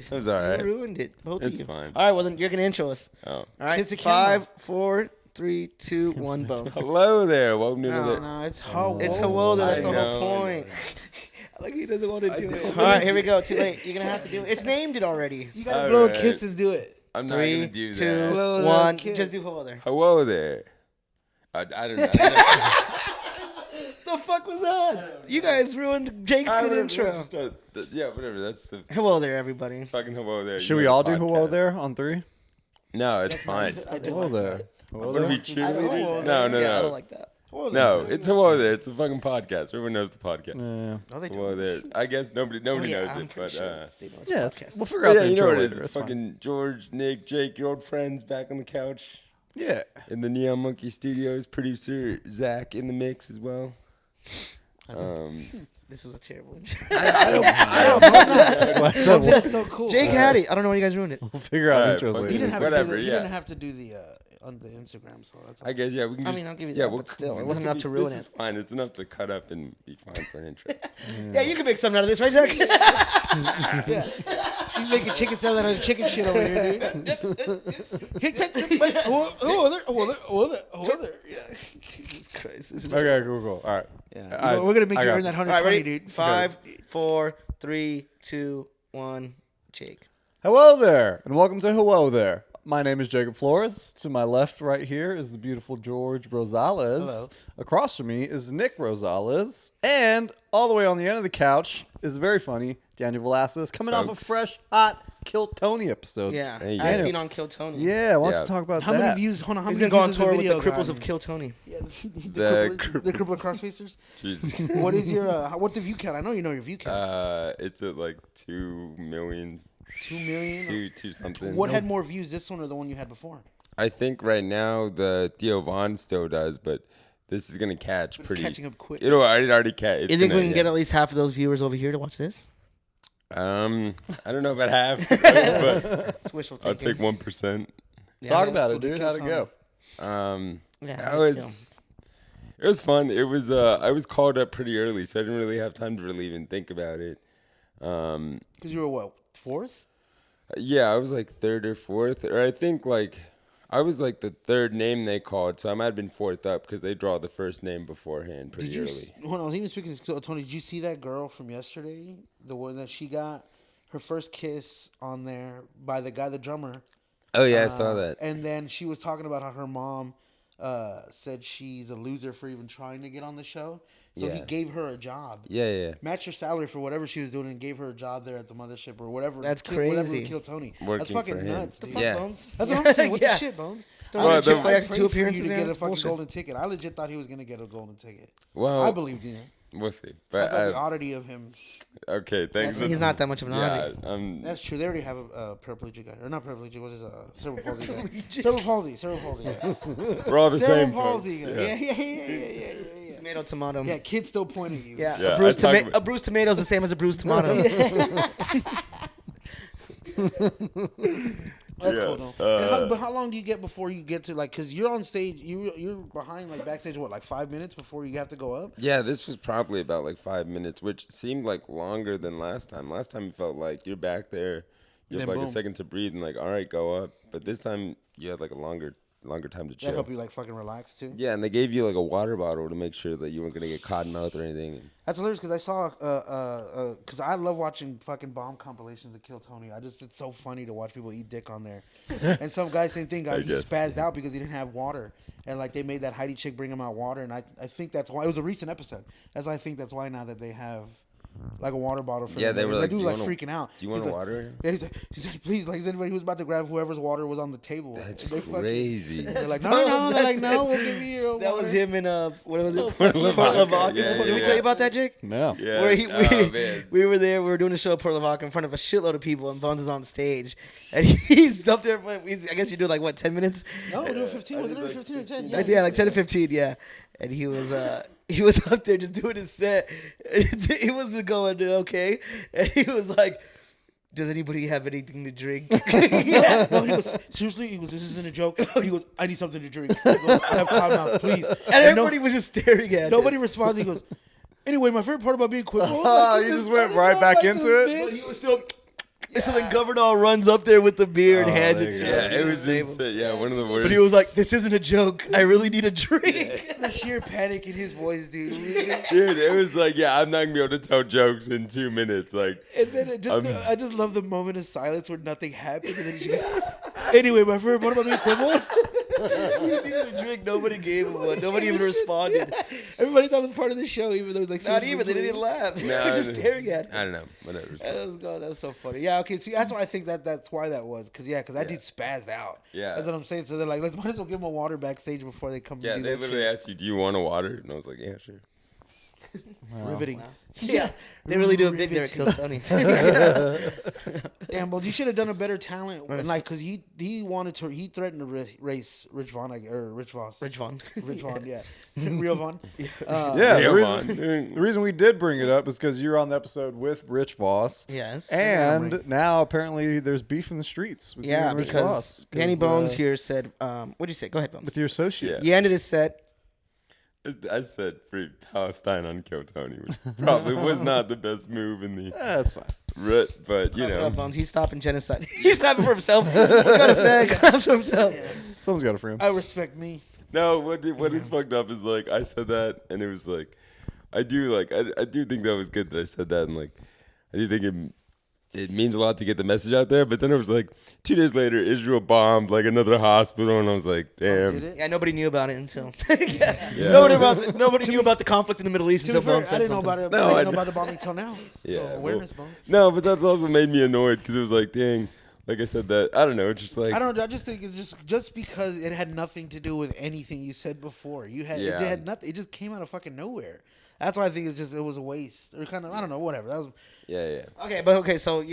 That's all right. You ruined it. Both of you. It's fine. All right, well, then you're going to intro us. Oh. All right. Kiss the 5, 4, 3, 2, 1, bones. Hello there. Welcome to another. No, it's Hewwo. It's Hewo There. That's the whole know. point. Like he doesn't want to do it. All right, here we go. Too late. You're going to have to do it. It's named it already. You gotta All blow right. a kiss and do it. I'm not 3, going to do 2, that. Hello, 1. kiss. Just do Hewo There. Hello there. I don't know. The fuck was that? You guys ruined Jake's good intro. Yeah, whatever. That's the Hewo There, everybody. fucking hello there. Should we all do Hewwo There on 3? No, it's fine. Hello there. Hello What are we there. cheerleading? Yeah, No, I don't no. like that. No, it's hello there. It's a fucking podcast. Everyone knows the podcast. Yeah, No, they Hello don't. there. I guess nobody Yeah, knows I'm it, pretty but sure they know it's yeah a it's, podcast. we'll figure out yeah, the you know intro what it is. later. It's It's fine. fucking George, Nick, Jake, your old friends back on the couch Yeah. in the Neon Monkey Studios. Producer Zach in the mix as well. This is a terrible one. That's why I said we'll, That's so cool. Jake had it. I don't know why you guys ruined it. we'll figure out All right, intros fuck later. You didn't have Whatever, to do the, yeah. You didn't have to do the on the Instagram, so that's. I guess, yeah, we can I just. mean, I'll give you yeah, that, but still, it wasn't enough to ruin this it. is fine. It's enough to cut up and be fine for an intro. Yeah, you can make something out of this, right, Zach? Yeah. He's making chicken salad out of chicken shit over here, dude. Oh, there. Yeah. Jesus Christ. This is Okay, cool. All right. Yeah. We're gonna make I you got earn that this. All right, 120, ready? dude. 5, 4, 3, 2, 1. Jake. Hello there, and welcome to Hello There. My name is Jacob Flores. To my left, right here, is the beautiful George Rosales. Hello. Across from me is Nick Rosales. And all the way on the end of the couch is the very funny Daniel Velasquez, coming off a Folks. fresh, hot Kill Tony episode. Yeah, There you as go. seen on Kill Tony. Yeah, why don't Yeah. you talk about How that? many views? Hold on, how He's many gonna go on views is the tour with the video Cripples gotten? of Kill Tony. Yeah, The the cripple crossfacers. Jesus. What is your what the view count? I know you know your view count. It's at like 2 million, 2 million. two something. What had more views, this one or the one you had before? I think right now the Theo Von still does, but this is gonna catch But it's pretty. catching up quick. It already catch. You think we can get at least half of those viewers over here to watch this? I don't know about half, but It's wishful I'll thinking. take 1%. Talk about Cool it, to dude. Kill How'd it Tony. go? Yeah, That how'd it was fun. It was I was called up pretty early, so I didn't really have time to really even think about it. Because you were what, fourth? Yeah, I was like third or fourth, or I think like I was like the third name they called, so I might have been fourth up because they draw the first name beforehand pretty Did you? early. Hold on, even speaking to Tony, did you see that girl from yesterday? The one that she got her first kiss on there by the guy, the drummer. Oh yeah, I saw that. And then she was talking about how her mom said she's a loser for even trying to get on the show. So he Yeah. gave her a job. Yeah. Matched her salary for whatever she was doing and gave her a job there at the mothership or whatever. That's Whatever crazy. would kill Tony. That's Working fucking for him. nuts, The dude. fuck, Yeah. Bones? That's what I'm saying. What Yeah. the shit, Bones? Started Well, with Chick-fil-A the- I after prayed 2 for you appearances to there. get a It's fucking bullshit. golden ticket. I legit thought he was gonna get a golden ticket. Well, I believed in it. we'll see. I But thought the oddity of him. okay, thanks. He's not that much of an Yeah, oddity. That's true. They already have a paraplegic guy, or not paraplegic. What is cerebral palsy guy? Cerebral palsy. Yeah. we're all the Cerebral same. palsy Folks. guy. Yeah. Yeah. Tomato. Yeah, kids still point at you. Yeah, Yeah, a bruised, I talk about- a bruised tomato is the same as a bruised tomato. That's Yeah. cool though. But how long do you get before you get to like? Because you're on stage, you're behind like backstage. What, like 5 minutes before you have to go up? Yeah, this was probably about like 5 minutes, which seemed like longer than last time. Last time it felt like you're back there, you have Then like boom. a second to breathe, and like, all right, go up. But this time you had like a longer time to That chill. help you like fucking relax too. Yeah, and they gave you like a water bottle to make sure that you weren't gonna get cotton mouth or anything. That's hilarious because I saw because I love watching fucking bomb compilations of Kill Tony. It's so funny to watch people eat dick on there. And some guy, same thing, guy, he guess. spazzed out because he didn't have water, and like they made that Heidi chick bring him out water, and I think that's why it was a recent episode. I think that's why now that they have like a water bottle for Yeah, them. they were like, that dude "Do was you like wanna- freaking out. do you want He's like- water?" Yeah, he said please, like anybody who was about to grab whoever's water was on the table. That's And they fucking- crazy. They're like no. They're like no, we'll give you your That was water." him in what was it? Fort Fort Lavaca. Lavaca. Yeah, Did we yeah. tell you about that, Jake? No. Yeah. Where Oh, man. we were there. We were doing a show at Port Lavaca in front of a shitload of people, and Bones is on stage, and he's up there. I guess you do like what 10 minutes? No, we're doing 15. Wasn't it 15 or 10? Yeah, like 10 to 15. Yeah, and he was up there just doing his set. It was going okay, and he was like, "Does anybody have anything to drink?" Yeah. No, he was seriously. He goes, "This isn't a joke." He goes, "I need something to drink." I go, "I have cloud mouth, please." And everybody was just staring at him. Nobody responds. He goes, "Anyway, my favorite part about being quick." You just went right back into it? But he was still. So then Governor runs up there with the beer and hands it there to you him. Yeah, it was insane. Yeah, one of the worst. But he was like, "This isn't a joke. I really need a drink." The sheer panic in his voice, dude. Dude, it was like, yeah, I'm not gonna be able to tell jokes in 2 minutes. Like, And then I just love the moment of silence where nothing happened, and then he just goes, "Anyway, my friend, what about me, Quibble?" He needed a drink. Nobody gave him one. Nobody even responded. Everybody thought it was part of the show, even though it was like Not seriously even. They didn't played. laugh. They No, were just I didn't. staring at him. I don't know, whatever. That's so funny. Yeah, okay. See, that's why I think that's why that was, because that dude spazzed out. Yeah. That's what I'm saying. So they're like, let's might as well give him a water backstage before they come. Yeah, and do they that literally shit. asked you, "Do you want a water?" And I was like, "Yeah, sure." Riveting. Yeah, they really do it big there at Kill Tony. Damn, well, you should have done a better talent, and like, cause he threatened to race Rich Vaughn, or Rich Voss. Rich Vaughn. Rich Vaughn, yeah, Real Vaughn. Yeah, Yeah, the reason we did bring it up is because you were on the episode with Rich Voss. Yes. And now apparently there's beef in the streets with you Yeah, and Rich because Voss. Danny Bones here said, "What'd you say? Go ahead, Bones." With your associates. He ended his set. I said free Palestine on Kill Tony, which probably was not the best move in the That's fine. but you Clap it know. up, Bones. He's stopping genocide. He's stopping for himself. What kind of fag claps for himself? Someone's got a frame. I respect me. No, what is fucked up is like I said that and it was like I do think that was good that I said that and like I do think it means a lot to get the message out there, but then it was like 2 days later Israel bombed like another hospital and I was like, damn. Did it? Yeah, nobody knew about it until Yeah. nobody knew about the conflict in the Middle East To be until fair, Bones I said didn't know something. about it. No, I I didn't know about the bombing till now. Yeah, So awareness, Bones. No, but that's also made me annoyed because it was like, dang, like I said that I don't know, it's just like I don't know. I just think it's just because it had nothing to do with anything you said before. It had nothing. It just came out of fucking nowhere. That's why I think it was a waste or kind of I don't know whatever. That was yeah. Okay, so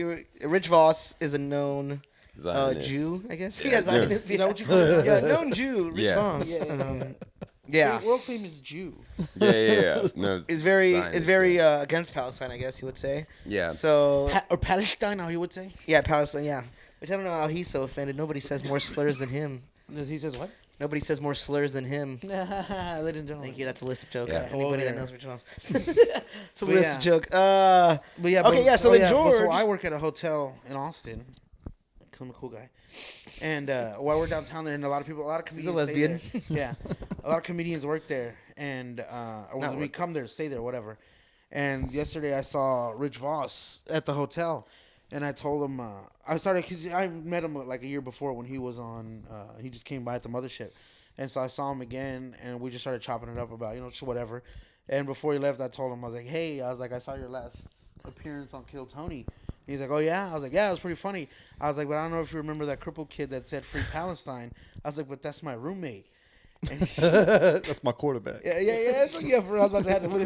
Rich Voss is a known Zionist. Jew, I guess. Yeah. Yeah, Zionist. Is that what you call it? Yeah, known Jew, Rich Yeah. Voss. Yeah. World famous Jew. Yeah. No, Is very Zionist, against Palestine, I guess you would say. yeah. So Or Palestine, how he would say. yeah, Palestine. Yeah, which I don't know how he's so offended. Nobody says more slurs than him. He says what? Nobody says more slurs than him. Ladies and gentlemen. Thank you. That's a lisp joke. Yeah. Anybody that there. knows Rich Voss. It's a But lisp yeah. joke. But yeah. Okay, yeah, so then George- So I work at a hotel in Austin. I'm a cool guy. And while we're downtown there, and a lot of comedians. lesbian. Stay there. Yeah, a lot of comedians work there, and when we work. come there, stay there, whatever. And yesterday I saw Rich Voss at the hotel, and I told him because I met him like a year before when he was on. He just came by at the mothership, and so I saw him again, and we just started chopping it up about just whatever. And before he left, I told him I was like, hey, I saw your last appearance on Kill Tony. And he's like, oh yeah. I was like, yeah, it was pretty funny. I was like, but I don't know if you remember that crippled kid that said free Palestine. I was like, but that's my roommate. And That's my quarterback. yeah. So, yeah, for I was about to have with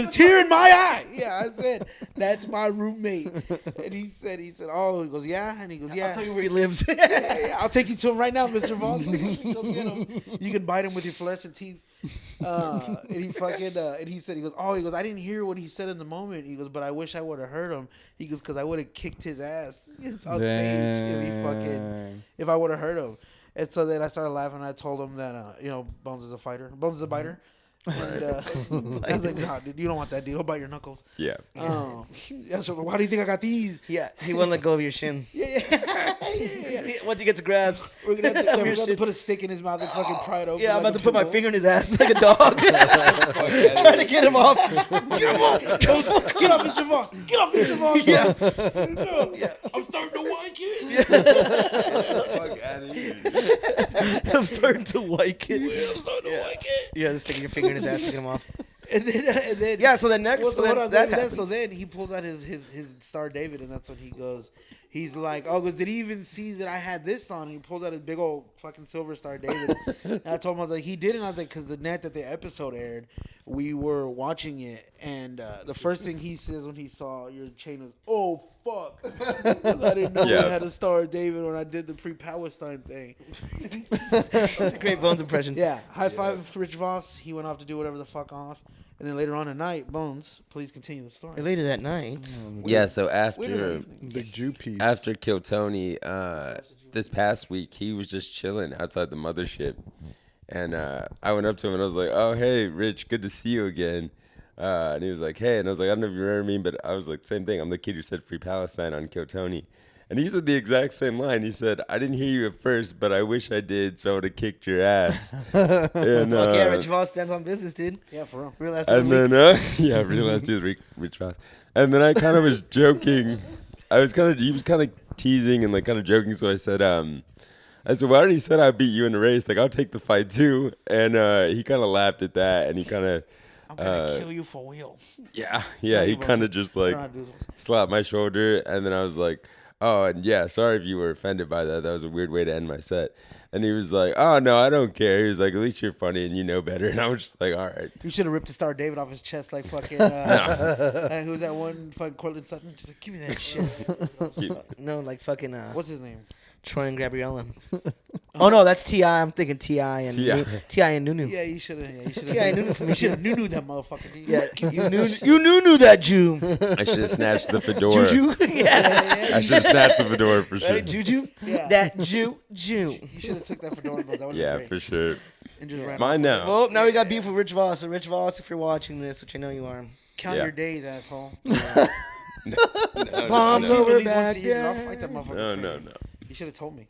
a tear in my eye. Yeah, I said that's my roommate. And he said, oh, he goes, yeah, and he goes, yeah. I'll tell you where he lives. Yeah, I'll take you to him right now, Mr. Voss. Go get him. You can bite him with your fluorescent teeth. And he fucking and he said, I didn't hear what he said in the moment. He goes, but I wish I would have heard him. He goes, because I would have kicked his ass on stage if I would have heard him. And so then I started laughing. And I told him that Bones is a fighter. Bones is a biter. And I was like, nah, dude, you don't want that, dude. He'll bite your knuckles. Yeah. Yeah, so why do you think I got these? Yeah, he wouldn't let go of your shin. Yeah. Once he gets grabs, We're gonna have Your to shit. put a stick in his mouth and fucking pry it open. Yeah, I'm like about a to put my pit bull. finger in his ass like a dog. Trying to get him off. Get him off. Get off, Mr. Voss. Get off, Mr. Voss. Yeah. I'm starting to like it. Fuck outta here. I'm starting to like it. I'm starting to like it. Yeah, just sticking your finger in his ass to get him off. And then Yeah, so then next, Well, so so then hold on, that then- happens. so then he pulls out his Star David, and that's when he goes. He's like, oh, did he even see that I had this on? And he pulls out his big old fucking silver Star David. And I told him, I was like, he didn't. I was like, because the night that the episode aired, we were watching it, and the first thing he says when he saw your chain was, oh, fuck. 'Cause I didn't know we Yeah. had a Star David when I did the Free Palestine thing. That's a great Bones impression. Yeah, high five Rich Voss. He went off to do whatever the fuck off. And then later on at night, Bones, please continue the story. Later that night. Yeah, so Big Jew piece. after Kill Tony, this past week he was just chilling outside the mothership, and I went up to him and I was like, "Oh, hey, Rich, good to see you again." And he was like, "Hey," and I was like, "I don't know if you remember me, but I was like, same thing. I'm the kid who said Free Palestine on Kill Tony." And he said the exact same line. He said, "I didn't hear you at first, but I wish I did, so I would have kicked your ass." And, Fuck yeah, Rich Voss stands on business, dude. Yeah, for real. Real ass and week. then, yeah, real last dude, Rich Voss. And then I kind of was joking. He was kind of teasing and like kind of joking. So I said, "Well, I already said I beat you in the race. Like, I'll take the fight too." And he kind of laughed at that, and he kind of. I'm gonna kill you for real. Yeah, No, he he kind of wasn't. just I don't like know how to do this one. slapped my shoulder, and then I was like, "Oh, and yeah, sorry if you were offended by that. That was a weird way to end my set." And he was like, "Oh no, I don't care." He was like, "At least you're funny and you know better." And I was just like, "All right." You should have ripped the Star David off his chest like fucking. Who's that one? Fucking Cortland Sutton. Just like, give me that shit. No, like fucking. What's his name? Troy and Gabriella. Oh no, that's T.I. I'm thinking T.I. and T.I. T.I. and Nunu. Yeah, you should have. Yeah, you should T.I. and Nunu have. for me. You should have Nunu that motherfucker. Dude. Yeah, you knew that Jew. I should have snatched the fedora. Juju. Yeah. I should have snatched the fedora for sure. Right, Juju. Yeah. That Jew. You should have took that fedora. That would Yeah, great. for sure. And just ran Mine off. now. Well, now we got beef with Rich Voss. So Rich Voss, if you're watching this, which I know you are. Count Yeah. your days, asshole. Bombs I'll over fight that Baghdad. motherfucker. No, for no, you. no. You should have told me.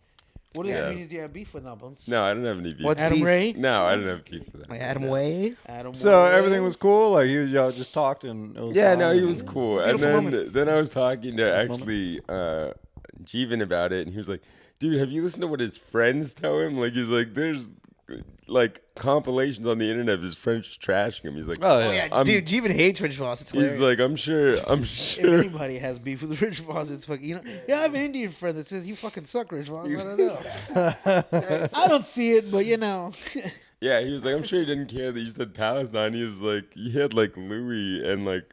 What other Yeah. comedians do you have beef with now, Bones? No, I don't have any beef. What's Adam beef? Ray? No, I don't have beef with that. Like Adam Way. Adam So Way. everything was cool. Like y'all just talked and it was Yeah, fine. no, he was cool. And beautiful then I was talking to Nice actually Jeevan about it, and he was like, "Dude, have you listened to what his friends tell him?" Like, he's like, "There's like compilations on the internet of his friends just trashing him." He's like, Oh Oh yeah. yeah, dude, Jeevan hates Rich Voss. It's hilarious. He's like, I'm sure. If anybody has beef with Rich Voss, it's fucking. You know, yeah, I have an Indian friend that says you fucking suck, Rich Voss. I don't know. I don't see it, but you know. Yeah, he was like, I'm sure he didn't care that you said Palestine. He was like, he had like Louis and like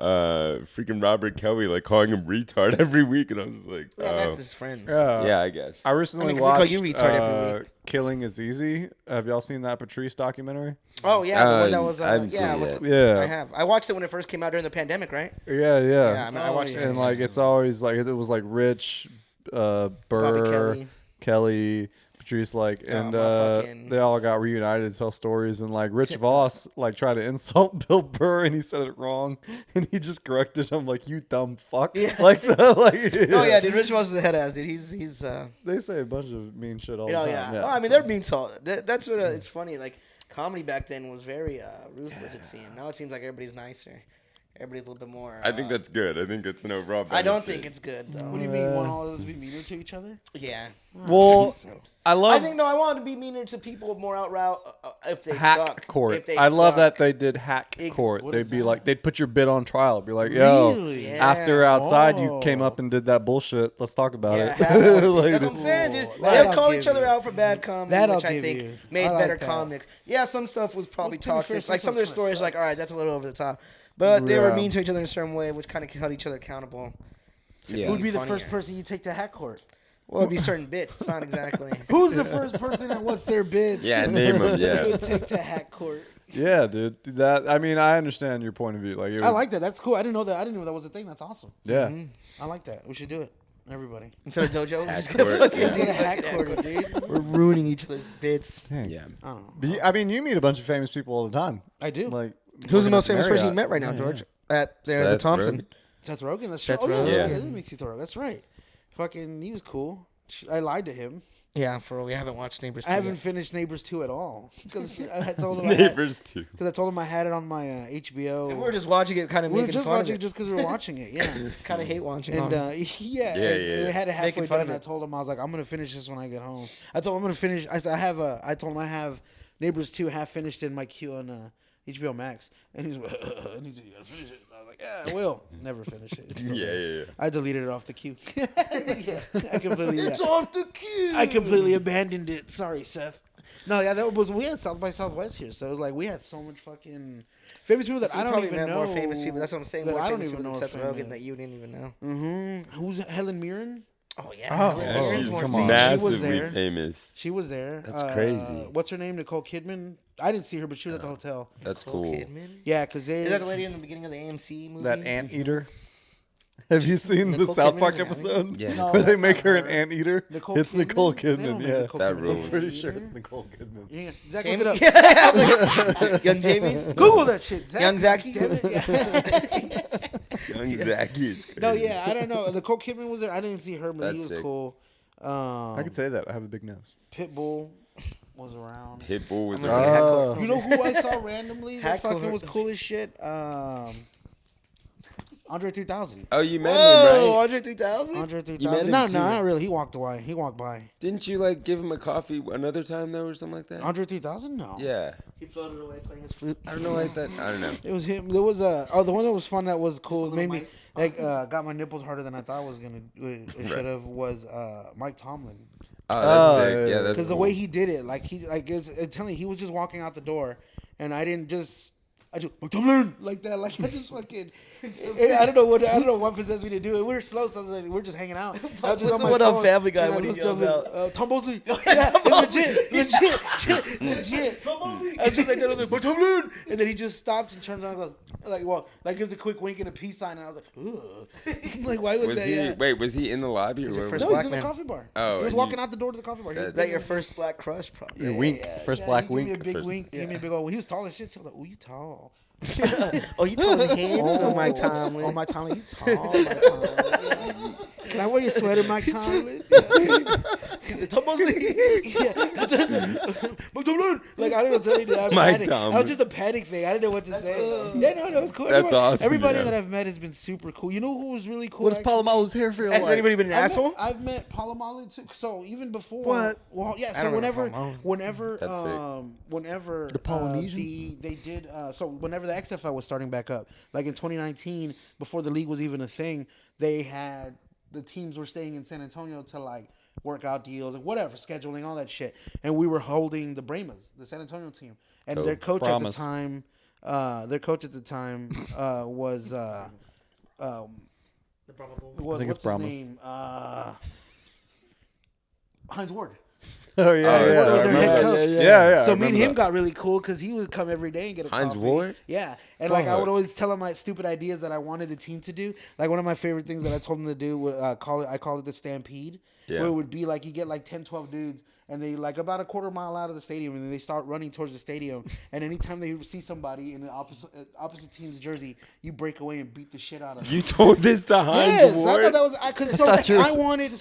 freaking Robert Kelly like calling him retard every week, and I was like, yeah, that's his friends. yeah, I guess. I recently I mean, 'cause they call watched you retard every week. Killing Is Easy. Have y'all seen that Patrice documentary? Oh yeah, the one that was. I haven't yeah, seen it with yet. the- Yeah. I have. I watched it when it first came out during the pandemic, right? Yeah, Yeah, I mean, I watched it. And many like times. it's always like it was like Rich, Burr, Kelly. Kelly, Patrice, like, and fucking- they all got reunited to tell stories. And like Rich Voss like tried to insult Bill Burr and he said it wrong, and he just corrected him like, "You dumb fuck." Yeah. Like, so, like Oh yeah, dude, Rich Voss is a head ass, dude. He's They say a bunch of mean shit all you know, the time. yeah. Well, I mean, they're mean salt. That's what it's funny. Like comedy back then was very ruthless. It seemed. Now it seems like everybody's nicer. Everybody's a little bit more. I think that's good. I think that's an overall. I don't benefit. think it's good though. What do you mean? Want all of us to be meaner to each other? Yeah. Well, I love. I think no. I want to be meaner to people more out route if they Hack suck. court. If they I love suck. that they did hack court. what They'd is be that? like, they'd put your bid on trial. Be like, yo, Really? Yeah. after outside you Oh. came up and did that bullshit. Let's talk about Yeah, it. hack court. Like, That's what I'm saying, dude. Cool. They'll That'll call give each other you. out for bad comedy, That'll which I give think you. made I like better that. comics. Yeah, some stuff was probably Well, to be fair, toxic. Like some of their sometimes stories, it like, all right, that's a little over the top. But they were Yeah. mean to each other in a certain way, which kind of held each other accountable. Yeah. Who'd be the Funnier. first person you take to hack court? Well, it'd be certain bits. It's not exactly. Who's the first person that what's their bids? Yeah, name them. You Yeah. would take to hack court. yeah, dude. That I mean, I understand your point of view. Like, it I would- like that. That's cool. I didn't know that. I didn't know that was a thing. That's awesome. Yeah. I like that. We should do it. Everybody. Instead of dojo, we're Hack just gonna court, fucking yeah. do Get a the hack court, dude. We're ruining each other's bits. Yeah. I don't know. But I mean, you meet a bunch of famous people all the time. I do. Like, Who's the working most at famous person you Marriott. met right now, Yeah, George? At there, the Seth Thompson. Rogen. Seth Rogen. That's Seth true. Oh, Rogen. yeah, Yeah. I didn't meet Seth Rogen. That's right. Fucking, he was cool. I lied to him. Yeah, for real. We haven't watched Neighbors. I haven't yet. finished Neighbors 2 at all. Because I told him Neighbors too. Because I told him I had it on my HBO. And we were just watching it, kind of We were making just fun watching of it it. just because we were watching it. Yeah. Kind of hate watching. And it. yeah, Yeah, and yeah. we had it halfway Making fun done. of And I it. told him I was like, I'm gonna finish this when I get home. I told him I'm gonna finish. I said I told him I have Neighbors 2 half finished in my queue on HBO Max, and he's like, I need you to finish it. And I was like, yeah, I will. Never finish it. It's still Yeah, there. yeah, yeah. I deleted it off the queue. I completely. It's off the queue. I completely abandoned it. Sorry, Seth. No, yeah, that was we had South by Southwest here, so it was like we had so much fucking famous people that So I you don't probably even met know. more famous people. That's what I'm saying. that More I don't famous even people know than are Seth famous. Rogen that you didn't even know. Mm-hmm. Who's Helen Mirren? Oh yeah. Oh, Helen Yeah, Mirren's she's more come on. famous. She was massively there. famous. She was there. That's crazy. What's her name? Nicole Kidman. I didn't see her, but she was at the hotel. That's Nicole cool. Kidman? Yeah, because they. Is that the lady in the beginning of the AMC movie? That anteater. Have you seen the Nicole South Kidman Park is an episode? Yeah. No, Where they that's make not her an her. anteater? Nicole It's Nicole They don't Kidman, make yeah. Nicole That Kidman rules. an Pretty sure eater. it's Nicole Kidman. Yeah. Zach, Jamie? look it up. Young Jamie? Google that shit. Zach, Young Zachy? damn it. Yeah. Young Zachy is crazy. No, yeah, I don't know. Nicole Kidman was there. I didn't see her, but he That's was sick. cool. I could say that. I have a big nose. Pitbull was around. Pitbull was I'm gonna take a hat Oh. coat. You know who I saw randomly that Hat fucking coat. was cool as shit? Andre 3000. Oh, you met Whoa, him, right? Andre 3000? Andre met 3000. him No, too. not really. He walked away. He walked by. Didn't you like give him a coffee another time though, or something like that? Andre 3000? No. Yeah. He floated away playing his flute. I don't know like that. I don't know. It was him. There was the one that was fun that was cool. little Made me mice. like got my nipples harder than I thought it was gonna. It should have was Mike Tomlin. Oh, that's Oh, sick. yeah. Yeah, that's Because the cool. way he did it, like it's telling you, he was just walking out the door, and I just Tomlin like that, like I just fucking, I don't know what possessed me to do it. We were slow, so I was like, we're just hanging out. I was just What's on my what up, phone, Family Guy and I when he looked yells up out? Tom Mosley. Yeah, legit. I was just like that. I was like, Tomlin, and then he just stops and turns around and goes, gives a quick wink and a peace sign, and I was like, ugh. Like, why would Was that? he? Yeah. Wait, was he in the lobby or your where first was No, he? he's in black the man. coffee bar. Oh, he was and walking you- out the door to the coffee bar. He was Is that your first black crush? Probably. You wink. First black he gave me wink. a big First- wink. Give me a big old. He was tall as shit. So I was like, "Oh, you tall." Oh, you told me handsome, Mike Tomlin. Oh, Mike Tomlin, you tall. Mike Tomlin. Can I wear your sweater, Mike Tomlin? He said, Tom Mosley. Yeah. Mike Tomlin. Like I don't know what to tell you. That Mike panic. Tomlin. That was just a panic thing. I didn't know what to say. Yeah, no, it was cool. That's awesome, Everybody yeah. that I've met has been super cool. You know who was really cool? What does actually? Palomalu's hair feel Has like? anybody been an asshole? I've met Palomalu too. So even before, What? Well, yeah. I So don't remember whenever, That's sick. whenever The Polynesian? they did. So whenever the XFL was starting back up, like in 2019, before the league was even a thing, they had the teams were staying in San Antonio to like work out deals and whatever, scheduling all that shit, and we were holding the Bremas, the San Antonio team, and Cool. their coach Promise. at the time, was The was, think what's it's Brahmas. his name? Heinz Ward. Oh yeah, Oh, yeah. was I their remember head that. coach. Yeah, yeah. So I me and remember him that. got really cool because he would come every day and get a Heinz coffee. Ward? Yeah, and like I Fuck. would always tell him my stupid ideas that I wanted the team to do. Like one of my favorite things that I told him to do was I called it the Stampede. Yeah. Where it would be like you get like 10, 12 dudes and they like about a quarter mile out of the stadium and then they start running towards the stadium and anytime they see somebody in the opposite team's jersey, you break away and beat the shit out of them. You told this to Heinz Yes, Ward? I thought that was because so thought you were- I wanted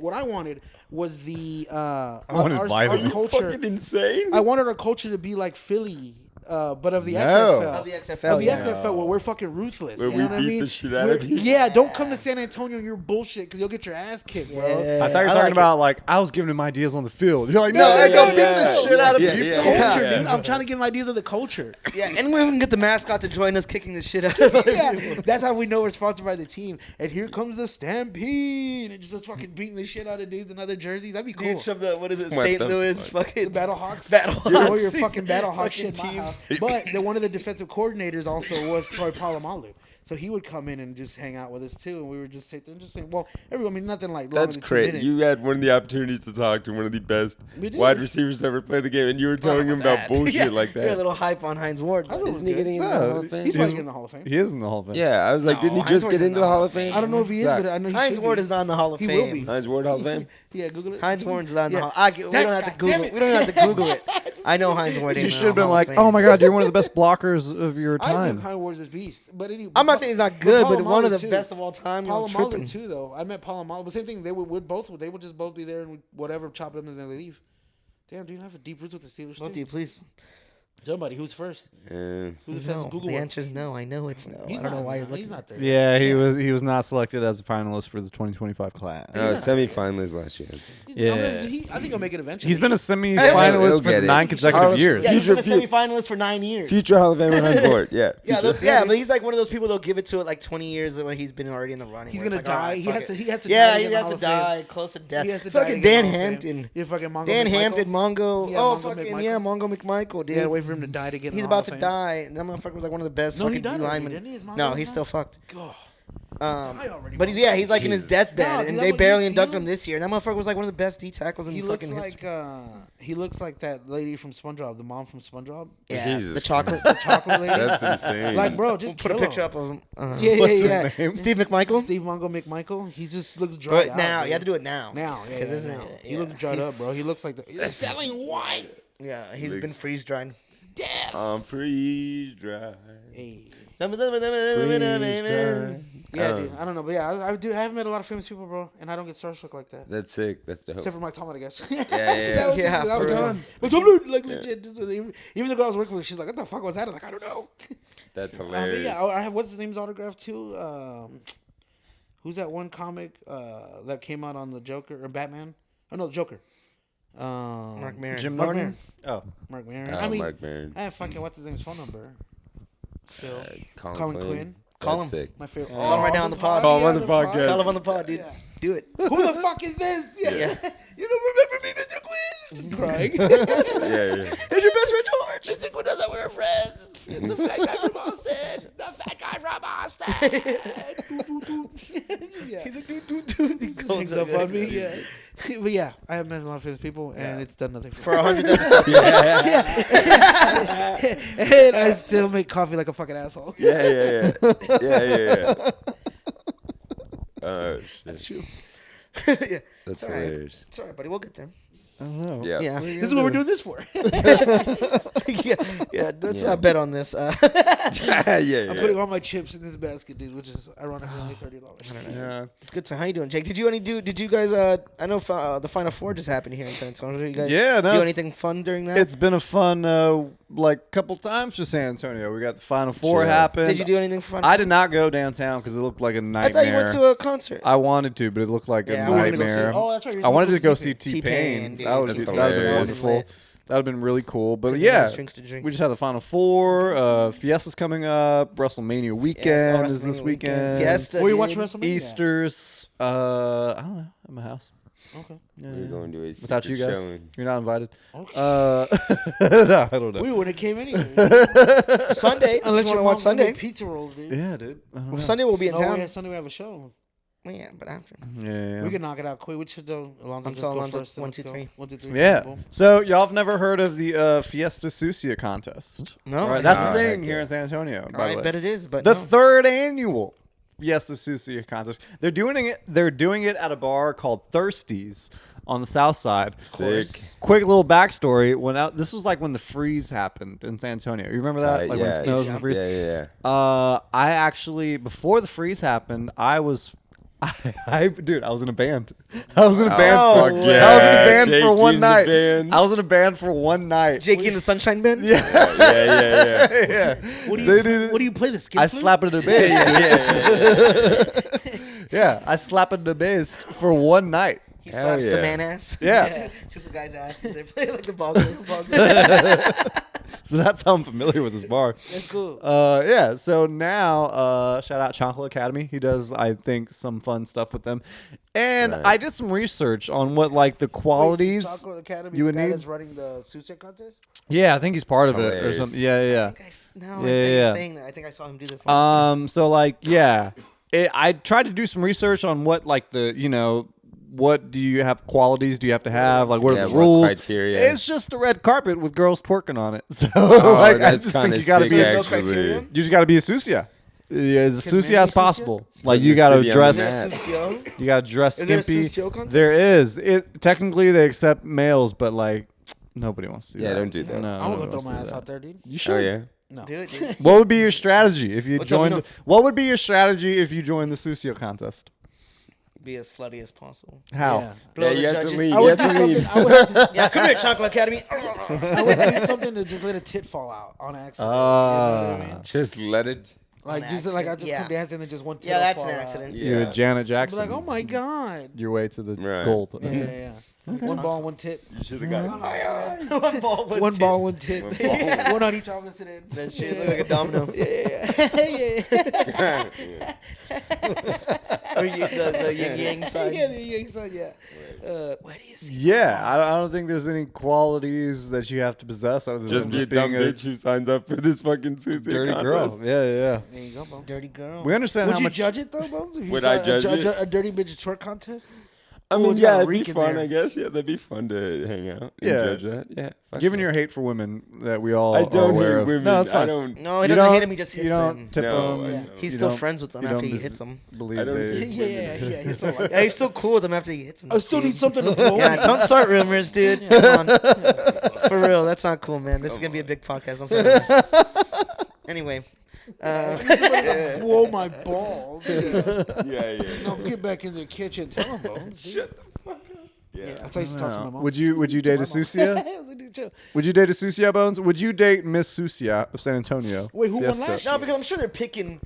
what I wanted was the wanted violence. culture. Fucking insane. I wanted our culture to be like Philly, but of the No. XFL. Of the XFL, Of the yeah. XFL, where we're fucking ruthless. Where you we know what I beat mean? the shit out of people. Yeah, don't come to San Antonio and you're bullshit because you'll get your ass kicked, bro. Yeah. I thought you were talking like about like I was giving him ideas on the field. You're like, no, Yeah, I go yeah, beat yeah. the shit out of Yeah, people. yeah, Culture, yeah. dude. I'm trying to give him ideas of the culture. Yeah, anyone who can get the mascot to join us kicking the shit out of other Yeah, people. that's how we know we're sponsored by the team. And here comes the Stampede, and just fucking beating the shit out of dudes in other jerseys. That'd be cool. Dude, shove the, what is it, What St. the Louis fuck? fucking The Battle Hawks. Battle Or Hawks. your fucking Battle Hawk Fucking shit in my teams. house. But one of the defensive coordinators also was Troy Polamalu. So he would come in and just hang out with us too, and we would just sit there and just say, well, everyone, I mean, nothing like longer That's than 2 crazy. minutes. You had one of the opportunities to talk to one of the best We did. wide receivers to ever play the game, and you were telling him about bullshit Yeah, like You're a that. little hype on Heinz Ward. I thought it was Isn't he good. getting into the No, Hall of Fame? He's probably in the Hall of Fame. He is in the Hall of Fame. Yeah, I was like, No, didn't he Heinz just Ward's get in into the the Hall of Fame? I don't know if he is, Zach. but I know he Heinz should Ward be. is not in the Hall of He Fame. will be. Heinz Ward Hall of Fame? Yeah, Google it. Heinz Ward's not in the Yeah. Hall. We don't have to Zach, Google damn it. it. We don't have to Google it. I know Heinz Ward ain't You in should the have been Hall like, of oh Fame. my god, you're one of the best blockers of your I think time. Heinz Ward's a beast. But anyway, I'm not saying he's not good, but one of the Polamalu, too. best of all time. I'm tripping. Polamalu too, though. I met Polamalu, but same thing. They would just both be there and we'd whatever, chop it up and then they leave. Damn, dude, I have a deep roots with the Steelers Both of too. you, please. Somebody, who's first? Uh, Who's the fastest No, Google the one? answer is no. I know it's no. He's I don't know not- why you're no, looking. He's not there. Yeah, he was not selected as a finalist for the 2025 class. semi-finalist last year. Yeah. I think he'll make it eventually. He's been a He'll semi-finalist get for it. 9 consecutive years. Yeah, he's been a Future- semifinalist for 9 years. Future Hall of Famer Heinz Ward. Yeah. Yeah, but he's like one of those people that'll give it to it like 20 years when he's been already in the running. He's where gonna it's like, all die. right, He fuck has it. to. He has to. Yeah, die he get in the has Hall to of Fame. die close to death. He has to die to Fucking get in Dan the Hall of Fame. Hampton. Yeah, fucking Mongo Dan McMichael. Hampton, Mongo. Yeah, Oh, Mongo fucking McMichael. yeah, Mongo McMichael, dude. He had to wait for him to die to get in He's the Hall about of to Fame. die. That motherfucker was like one of the best No, he fucking died D already, linemen. didn't he? His mom No, died he's now? still fucked. God. But he's like in his deathbed, No, and dude, they that barely you inducted feel- him this year. And that motherfucker was like one of the best D tackles in He the looks fucking like history. he looks like that lady from SpongeBob, the mom from SpongeBob. Yeah, Jesus the chocolate. The chocolate lady. That's insane. Like, bro, just Put a kill picture him. up of him. What's his yeah. name? Steve McMichael. Steve Mongo McMichael. He just looks dried But out. now dude. you have to do it now. Now, yeah, 'Cause yeah, isn't now. it- He yeah. looks dried up, bro. He looks like he's selling wine. Yeah, he's been freeze dried. Death. I'm freeze dry. Hey. Freeze dry. Yeah, dude. I don't know, but yeah, I haven't met a lot of famous people, bro, and I don't get starstruck like that. That's sick. That's dope. Except for Mike Tomlin, I guess. yeah. That was for real. done. But Tomlin, like legit, just even the girl I was working with, she's like, "What the fuck was that?" I was like, "I don't know." That's But hilarious. yeah, I have what's his name's autograph too. Who's that one comic that came out on the Joker or Batman? Oh no, the Joker. Mark Maron. Jim Mark Norton. Maron. Oh, Mark Maron. Oh, I mean, Mark Maron. I have fucking what's his name's phone number. Still, Colin Quinn. Call That's him. sick. my favorite. Call him right now on the pod. Call him on the podcast. Call him on the pod, dude. Yeah. Do it. Who the fuck is this? Yeah. You don't remember me, Mr. Quinn? Just crying. Yeah. Who's your best friend, George? Mr. Quinn knows that we're friends. The fat guy from Boston. The fat guy from Boston. Yeah. He's like, dude. He Hangs calls up up on me. Yeah. But yeah, I have met a lot of famous people, and it's done nothing For me. 100th episode. And I still make coffee like a fucking asshole. Yeah. Shit. That's true. Yeah. That's all right. hilarious. It's all right, buddy. We'll get there. I don't know. Yeah. Yeah. This is what we're doing this for. yeah. Let's not bet on this. yeah. I'm putting all my chips in this basket, dude, which is ironically only $30. Yeah. It's good. So how you doing, Jake? Did you guys? I know the Final Four just happened here in San Antonio. You guys? Yeah, no, Do it's- anything fun during that? It's been a fun, couple times for San Antonio. We got the Final Four Chill. happen. Did you do anything fun? I did not go downtown because it looked like a nightmare. I thought you went to a concert. I wanted to, but it looked like Yeah, a I wanted to go see nightmare. it. Oh, that's right. you're I wanted to supposed go see T-Pain, T-Pain. dude. That would That's have been hilarious. wonderful. Lit. That would have been really cool. But Could've yeah, used drinks to drink. we just had the Final Four. Fiesta's coming up. WrestleMania weekend is this WrestleMania weekend. Fiesta. Where you dude. watch WrestleMania? Easter's. I don't know. At my house. Okay. We're going to a Without you secret guys, showing. you're not invited. Okay. No, I don't know. We wouldn't have came anyway. Sunday. Unless you you want to watch Sunday. pizza rolls, dude. Yeah, dude. I don't know. Well, Sunday we'll be in No, town. yeah, Sunday we have a show. Yeah, but after. Yeah. We can knock it out quick. We should do Alonzo. I'm Just telling go Alonzo, first. 1, Let's 2, go. 3. 1, 2, 3. Yeah. Boom. So y'all have never heard of the Fiesta Sucia contest? No. All right, that's No, a thing heck here yeah. in San Antonio. By the I way. bet it is, but The no. third annual Fiesta Sucia contest. They're doing it at a bar called Thirsties on the south side. Sick. Quick little backstory. This was like when the freeze happened in San Antonio. You remember that? Like when it snows and the freeze. Yeah. I actually, before the freeze happened, I was in a band. I was in a band. Oh, For, fuck I was in a yeah. band Jake for one in the night. band. I was in a band for one night. Jakey and the Sunshine Band? Yeah. Yeah. What do They did it. you? What do you play? The skin I flute? slapped the bass. Yeah, I slapped the bass for one night. He Hell slaps the yeah. man ass. Yeah. Just the guy's ass. They play like the ball goes. So that's how I'm familiar with this bar. That's cool. Yeah. So now, shout out Chocolate Academy. He does, I think, some fun stuff with them. And Right. I did some research on what like the qualities Chocolate Academy. you the would guy need. that's running the sushi contest. Yeah, I think he's part of it or Hilarious. something. Yeah. No, Yeah, I think yeah. you're saying that. I think I saw him do this last year. So like, yeah, I tried to do some research on what like what do you have qualities do you have to have? Like, what are Yeah, the what rules? criteria? It's just a red carpet with girls twerking on it. So, Oh, like, I that's just think kinda you gotta sick, be, There's no actually. criteria? you just gotta be a sucia. Yeah, as Can men sucia be as sucia? possible. Like, Put you your gotta city on the dress. map. Sucio? You gotta dress Is there a skimpy. sucio contest? There is. It technically they accept males, but like nobody wants to do Yeah, that. don't do that. No, I'm nobody gonna wants throw to my do ass that. out there, dude. You Oh should. yeah. No. Do it, dude. What would be your strategy if you What's up, you joined? know? What would be your strategy if you joined the sucio contest? Be as slutty as possible. How? Yeah. Blow Yeah, the you have to judges. lead. I You would have do to lead. something. I would have to, Yeah, come here, Chocolate Academy. I would do something to just let a tit fall out on accident. You know what I mean? Just let it. Like On just like I accident, just yeah. come dancing and just one tit Yeah, will that's fall an out. accident. Yeah. You're Janet Be Jackson. like, oh my god. Your way to the Right. gold. Yeah. One ball, one tip. You should have got One ball, One ball, one tip. One ball. One on each opposite end. That shit look like a domino. Or the yin yang side. Yeah, the yang side. Yeah. Where do you see? Yeah, I don't think there's any qualities that you have to possess other Just than be a just dumb being a bitch who signs up for this fucking suicide dirty contest. girl. Yeah. There you go, Bones. Dirty girl. We understand Would how you much. judge it though, Bones? If you Would saw I judge it? a dirty bitch twerk contest? I Oh, mean, it's got yeah, a it'd reek be in fun, there. I guess. Yeah, that'd be fun to hang out and Yeah. judge that. Yeah. fuck Given yeah. your hate for women that we all I are don't aware hate of. women. No, it's fine. I don't. No, he You doesn't don't- hit him. He just hits you don't them. tip No, them. I know. He's You still don't- friends with them you after don't he dis- hits them. Believe I don't they. Yeah. He's still like Yeah, he's still cool with them after he hits them. I still need something to blow. Yeah, don't start rumors, dude. Come on. For real, that's not cool, man. This is gonna be a big podcast. Don't start rumors. Anyway, Blow my balls. Yeah. No, get back in the kitchen. Tell him, Bones. Shut the fuck up. Yeah. That's how I used to talk to my mom. Would you date a Susia? Would you date a Susia, Bones? Would you date Miss Susia of San Antonio? Wait, who won Fiesta? last no, because I'm sure they're picking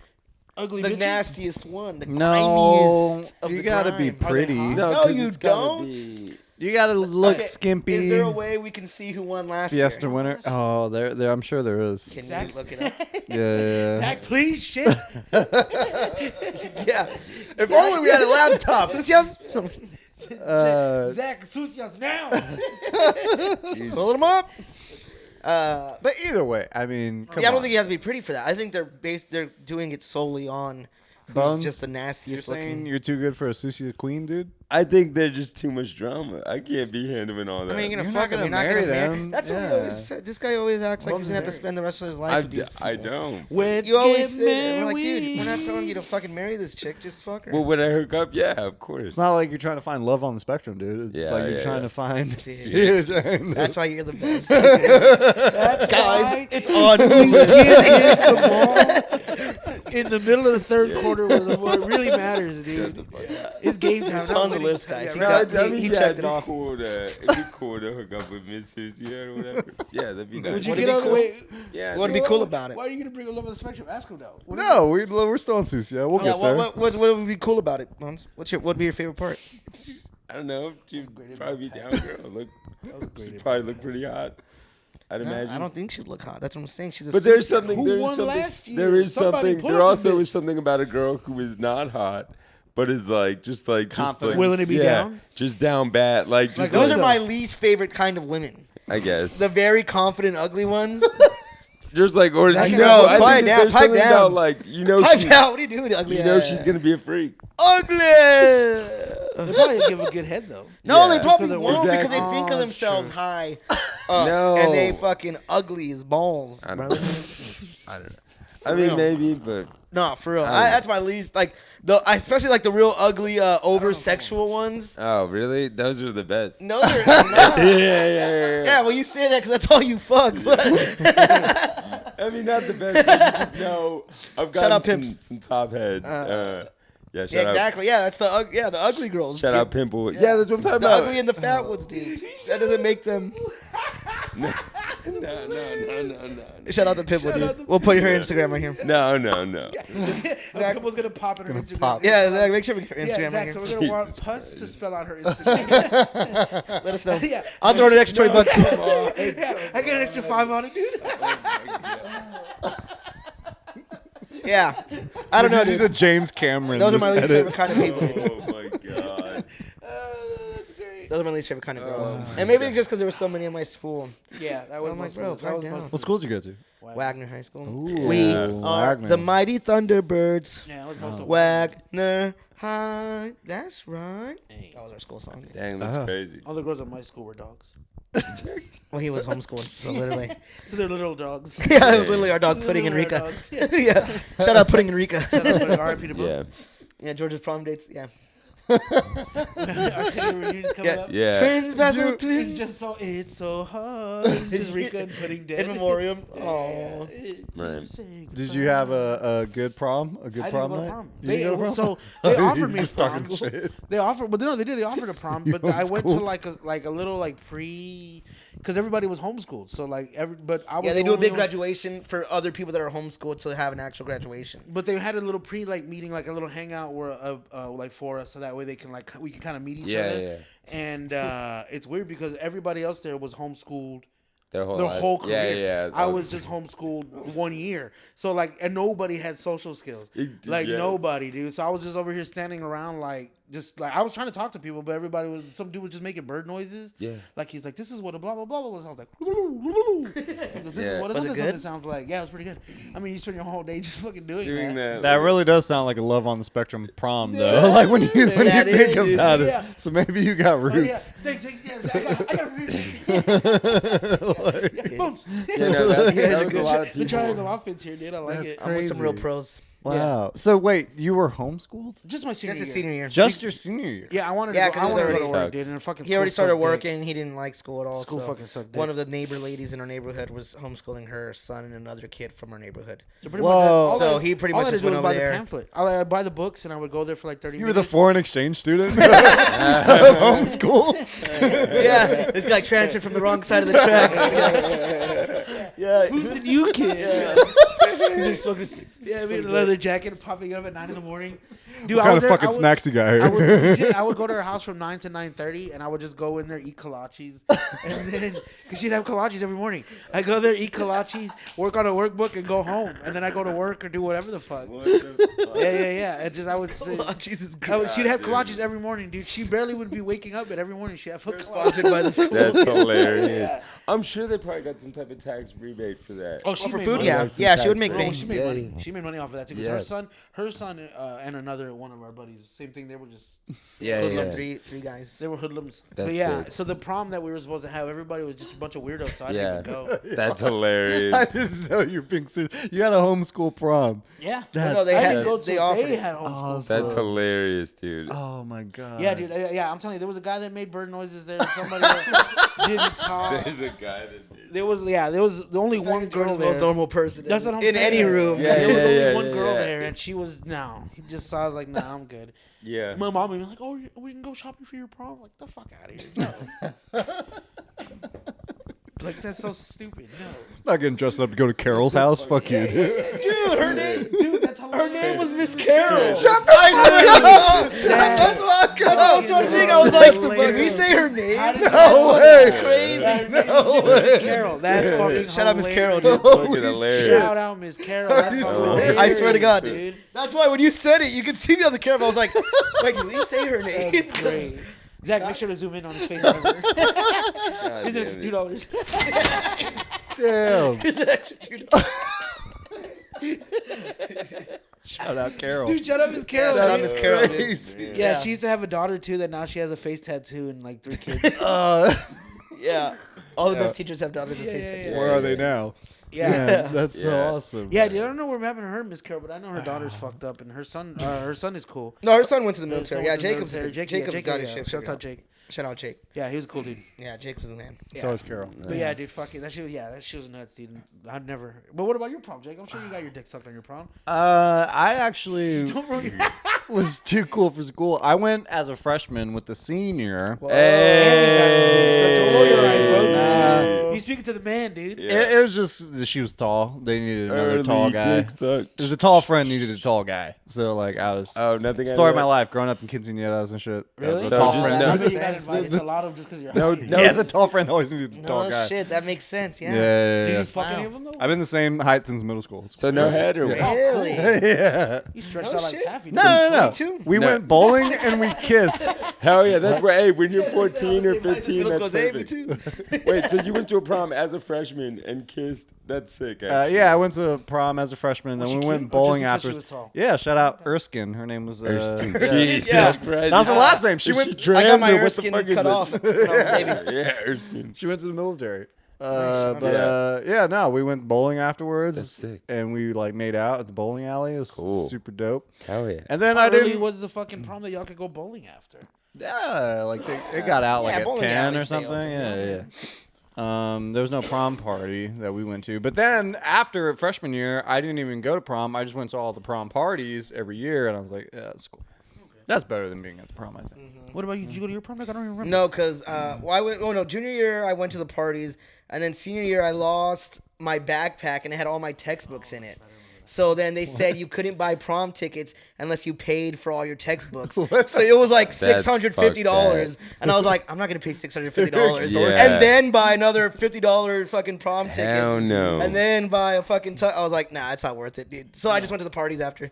Ugly the bitches? nastiest one, the No, grimiest of you the gotta be grime. pretty. hot? No, 'cause you it's gotta don't. be- You gotta look Okay, skimpy. Is there a way we can see who won last Fiesta year? winner? Oh, there. I'm sure there is. Can Zach? you look it up? Yeah. Zach, please, shit. Yeah. If only we had a laptop. Susias? Zach, Susias now. Pull them up. But either way, I mean, come Yeah, I on. don't think you have to be pretty for that. I think they're doing it solely on who's Bones, just the You're nastiest saying looking. you're too good for a Susia queen, dude? I think they're just too much drama. I can't be handling all that. I mean, you're gonna You're fuck not him. You're gonna not gonna marry marry them. That's what we Yeah. always said. This guy always acts like he's gonna have to spend the rest of his life with these people. I don't. You always say, we're like, dude, we're not telling you to fucking marry this chick. Just fuck her. Well, would I hook up? Yeah, of course. It's not like you're trying to find love on the spectrum, dude. It's Yeah, like you're yeah, trying yeah. to find. Dude. You're trying to- That's why you're the best. That's Guys, why it's on we you. hit the ball in the middle of the third quarter where it really matters, dude. It's game time. It's on the list, guys. He Yeah, got- right. he yeah, checked it'd it be off. Cool it'd be cool to hook up with Miss Susie or whatever. Yeah, that'd be nice. Would you Would it get be on cool? the way? Yeah, What'd be cool about it? Why are you gonna bring a love of the spectrum? Ask him though. What No, we're still on Susia. We'll Yeah, get there. what would be cool about it, Mons? What'd be your favorite part? I don't know. She'd probably be down, girl. She'd probably look pretty hot. I'd imagine. I don't think she'd look hot. That's what I'm saying. She's a But there's Susie. something. Who There's won something. last year? There is Somebody something. pull There up the also bitch. is something about a girl who is not hot, but is just Confident. Willing to be down? just down bad. Like just Those like, are my least favorite kind of women. I guess. The very confident, ugly ones. Just like or That you can- know, No, I pipe think that down, there's pipe something down. about like Pipe she, down. What are you doing, ugly? you know she's gonna be a freak. ugly. They probably give a good head though. No, Yeah. they probably Because won't they're- because they think of Oh, themselves sure. high, No. and they fucking ugly as balls, I don't brother. I don't know. I mean, real. maybe, but No, for real. I don't know. That's my least. Like especially like the real ugly, over sexual ones. oh, really? Those are the best. No, they're not. Yeah. Yeah, well, you say that because that's all you fuck. But I mean, not the best. But you just know, I've got Shout out some, pimps. some top head. Yeah, yeah, shout out. exactly. Yeah, that's the ugly girls. Shout dude. out Pimple. Yeah, that's what I'm talking The about. ugly and the fat ones, dude. That doesn't make them. No. Shout out the Pimple, dude. We'll put her Instagram right here. No. Zach was gonna pop in her Instagram. pop. Yeah, Zach, make sure we get her Yeah, Instagram Zach. right So here. we're gonna want Jesus Putz to Christ. spell out her Instagram. Let us know. Yeah. I'll throw in an extra $20. Yeah, I get an extra 5 on it, dude. Yeah, I don't know, You did a dude. James Cameron. Those are my this least edit. favorite kind of people. Oh my god. That's great. Those are my least favorite kind of girls. And maybe it's just because there were so many in my school. Yeah, that So was I'm like, most bro, of- that pipe was down. most What of- school did you go to? Wagner High School. Ooh, We are Wagner. the mighty Thunderbirds. Yeah, that was most of Wagner High. That's right. That was our school song. Dang, that's crazy. All the girls at my school were dogs. Well, he was homeschooled, so literally. So they're little dogs. Yeah, it was literally our dog Pudding and Little Rika. dogs. Yeah. Yeah. Shout out Pudding and Rika. Shout out to R.I.P. to both. Yeah. Yeah, George's prom dates. Yeah. Our 10-year reunion's coming Yeah. up. Yeah. Twins, bachelor It's twins. just it's so hard. It's just Rika and Pudding dead. In memoriam. Oh. Right. Did you have a good prom? A good I prom didn't go to night? prom. You didn't go to prom? So they You offered me a just talking prom. shit. They offered, but no, they did. They offered a prom, You but I went to homeschooled? like a little like because everybody was homeschooled. So like but I was. Yeah, they the do a only big one- graduation for other people that are homeschooled to have an actual graduation. But they had a little meeting, like a little hangout where like for us, so that that way they can we can kind of meet each Yeah, other. yeah. And it's weird because everybody else there was homeschooled. Their whole The life. whole career. Yeah. I was just homeschooled 1 year. So and nobody had social skills. Like Yes. nobody, dude. So I was just over here standing around I was trying to talk to people, but some dude was just making bird noises. Yeah. Like he's like, this is what a blah blah blah blah sounds like. He goes, this is what Was it something good? sounds like. Yeah, it was pretty good. I mean, you spend your whole day just fucking doing that. That really does sound like a Love on the Spectrum prom, though. Like when you That is, think dude. about it. Yeah. So maybe you got Oh, yeah. roots. Thanks. Yes, I got yeah, bones. Yeah, no, that was a lot of The people. triangle outfits here, dude. I like That's it. I'm with some real Crazy. pros. Wow. So wait, you were homeschooled? Just my senior That's year. his senior year. Just your senior year? Yeah, I wanted Yeah, to go, 'cause I wanted to it go to work, sucks. dude. And fucking He already school started sucked dick. working. He didn't like school at all. School so fucking sucked dick. one of the neighbor ladies in our neighborhood was homeschooling her son and another kid from our neyborhood. So pretty Whoa. much all So I- he pretty all much I had just to do went was over buy there. the pamphlet. I'd buy the books and I would go there for like 30 You were minutes. the foreign exchange student of homeschool? Yeah, this guy transferred from the wrong side of the tracks. Yeah. Who's the new kid? Yeah, I mean, a leather jacket popping up at 9 in the morning. Dude, What kind of fucking snacks you got I here? would go to her house from 9 to 9:30, and I would just go in there, eat kolaches, and then because she'd have kolaches every morning. I go there, eat kolaches, work on a workbook, and go home, and then I go to work or do whatever the fuck. Yeah. And just I would say, Jesus Christ. she'd have kolaches every morning, dude. She barely would be waking up, but every morning she'd have kolaches. Sponsored by the school. That's hilarious. I'm sure they probably got some type of tax rebate for that. Oh, she for made food, money. yeah. Like some Yeah, she would tax make break. Oh, bank. she made Yeah, money. yeah. She made money off of that too. Because Yeah. her son, and another one of our buddies, same thing. They were just Yeah, Hoodlum, yeah. three guys. they were hoodlums. That's But yeah, sick. so the prom that we were supposed to have, everybody was just a bunch of weirdos. So I didn't Yeah. even go. That's I hilarious. didn't know you were being serious. You had a homeschool prom. Yeah, That's- No, they I had didn't go they to. offered They it. had homeschool. Awesome. That's hilarious, dude. Oh my god. Yeah, dude. Yeah, I'm telling you, there was a guy that made bird noises there. Somebody that didn't talk. There's a guy that did. There was the only one girl the most there. normal person That's what I'm in saying. any room. Yeah, there was only yeah, one girl yeah. there, and she was no. He just saw. I was like, nah, I'm good. Yeah. My mom was like, "Oh, we can go shopping for your prom." I'm like, the fuck out of here! No. Like that's so stupid. No, Not getting dressed up to go to Carol's house. Fuck you, dude. Dude, her name. dude, that's hilarious. Her name was Miss Carol. Shut the fuck up! Shut That's- the fuck I was trying to think. I was That's like, hilarious. did we say her name? How did No you- way. Crazy. No Miss Carol. That's fucking Shout out Miss Carol, hilarious. dude. Fucking hilarious. Shout out Miss Carol. That's hilarious. I swear to God, dude. dude. That's why when you said it, you could see me on the camera. I was like, wait, did we say her name? That's great. Zach, make sure to zoom in on his face. Remember. God He's an damn extra it. $2. Damn. Here's an extra $2. Shout out Carol. Dude, shut up, Miss Carol. Shout out dude. Miss Carol, dude. Crazy. Yeah, she used to have a daughter too. That now she has a face tattoo and like 3 kids. Yeah. All the Yeah. best teachers have daughters with Yeah, face yeah, tattoos. yeah. Where are they now? Yeah. Man, that's so Yeah. awesome. Yeah, dude, I don't know what happened to her, Miss Carol, but I know her daughter's fucked up, and her son is cool. No, her son went to the Her son military. Yeah, went to the Jacob's military. Jacob's got his yeah. shit. Shout figured out out. Jake. Shout out Jake. Yeah, he was a cool dude. Yeah, Jake was the man. So is Carol. But yeah, dude, fucking that shit. Yeah, that shit was nuts, dude. I'd never. But what about your prom, Jake? I'm sure you got your dick sucked on your prom. I actually Don't roll your. was too cool for school. I went as a freshman with the senior. Don't roll your eyes, bro. Nah. You speaking to the man, dude. Yeah. It was just that she was tall. They needed another tall Early guy. dick sucked. It was a tall friend needed a tall guy. So like I was Oh, nothing. story of my life, growing up in quinceañeras and shit. Really? The So tall just friend. no- I bet you got Makes invited sense. to a lot of them just because you're No, high. no. Yeah, the tall friend always needed a tall No guy. shit, that makes sense. Yeah, Yeah. yeah, Did yeah. you fuck any Wow. of them though? I've been the same height since middle school. It's So no crazy. head or Yeah. what? Really? Yeah. You stretched No out like shit. taffy. No. Me too. We No. went bowling and we kissed. Hell yeah, that's where. Hey, when you're 14 or Same height as 15, middle that's school, hey, me perfect. too. Wait, so you went to a prom as a freshman and kissed? That's sick. Yeah, I went to prom as a freshman, then Was we she went cute or bowling just because she afterwards. was tall? Yeah, shout out Erskine. Her name was Erskine. yeah. Jesus Yeah. Christ. That was her last name. She Is went. trans I got my or what the Erskine fuck is cut it? off when I was a baby. Yeah, Erskine. She went to the military. Nice. But yeah, no, we went bowling afterwards. That's sick. And we like made out at the bowling alley. It was Cool. super dope. Hell yeah. And then How I early didn't. was the fucking prom that y'all could go bowling after? Yeah, like it got out like Yeah, at bowling 10 alleys or stay something. open. Yeah. There was no prom party that we went to. But then after freshman year, I didn't even go to prom. I just went to all the prom parties every year, and I was like, yeah, that's cool. That's better than being at the prom, I think. What about you? Did you go to your prom? Like, I don't even remember. No, because I went. Oh no, junior year I went to the parties, and then senior year I lost my backpack and it had all my textbooks in it. So then they said you couldn't buy prom tickets unless you paid for all your textbooks. So it was like $650, and I was like, I'm not gonna pay $650 Yeah. and then buy another $50 fucking prom tickets. Hell no. And then buy a fucking. I was like, nah, it's not worth it, dude. So I just went to the parties after.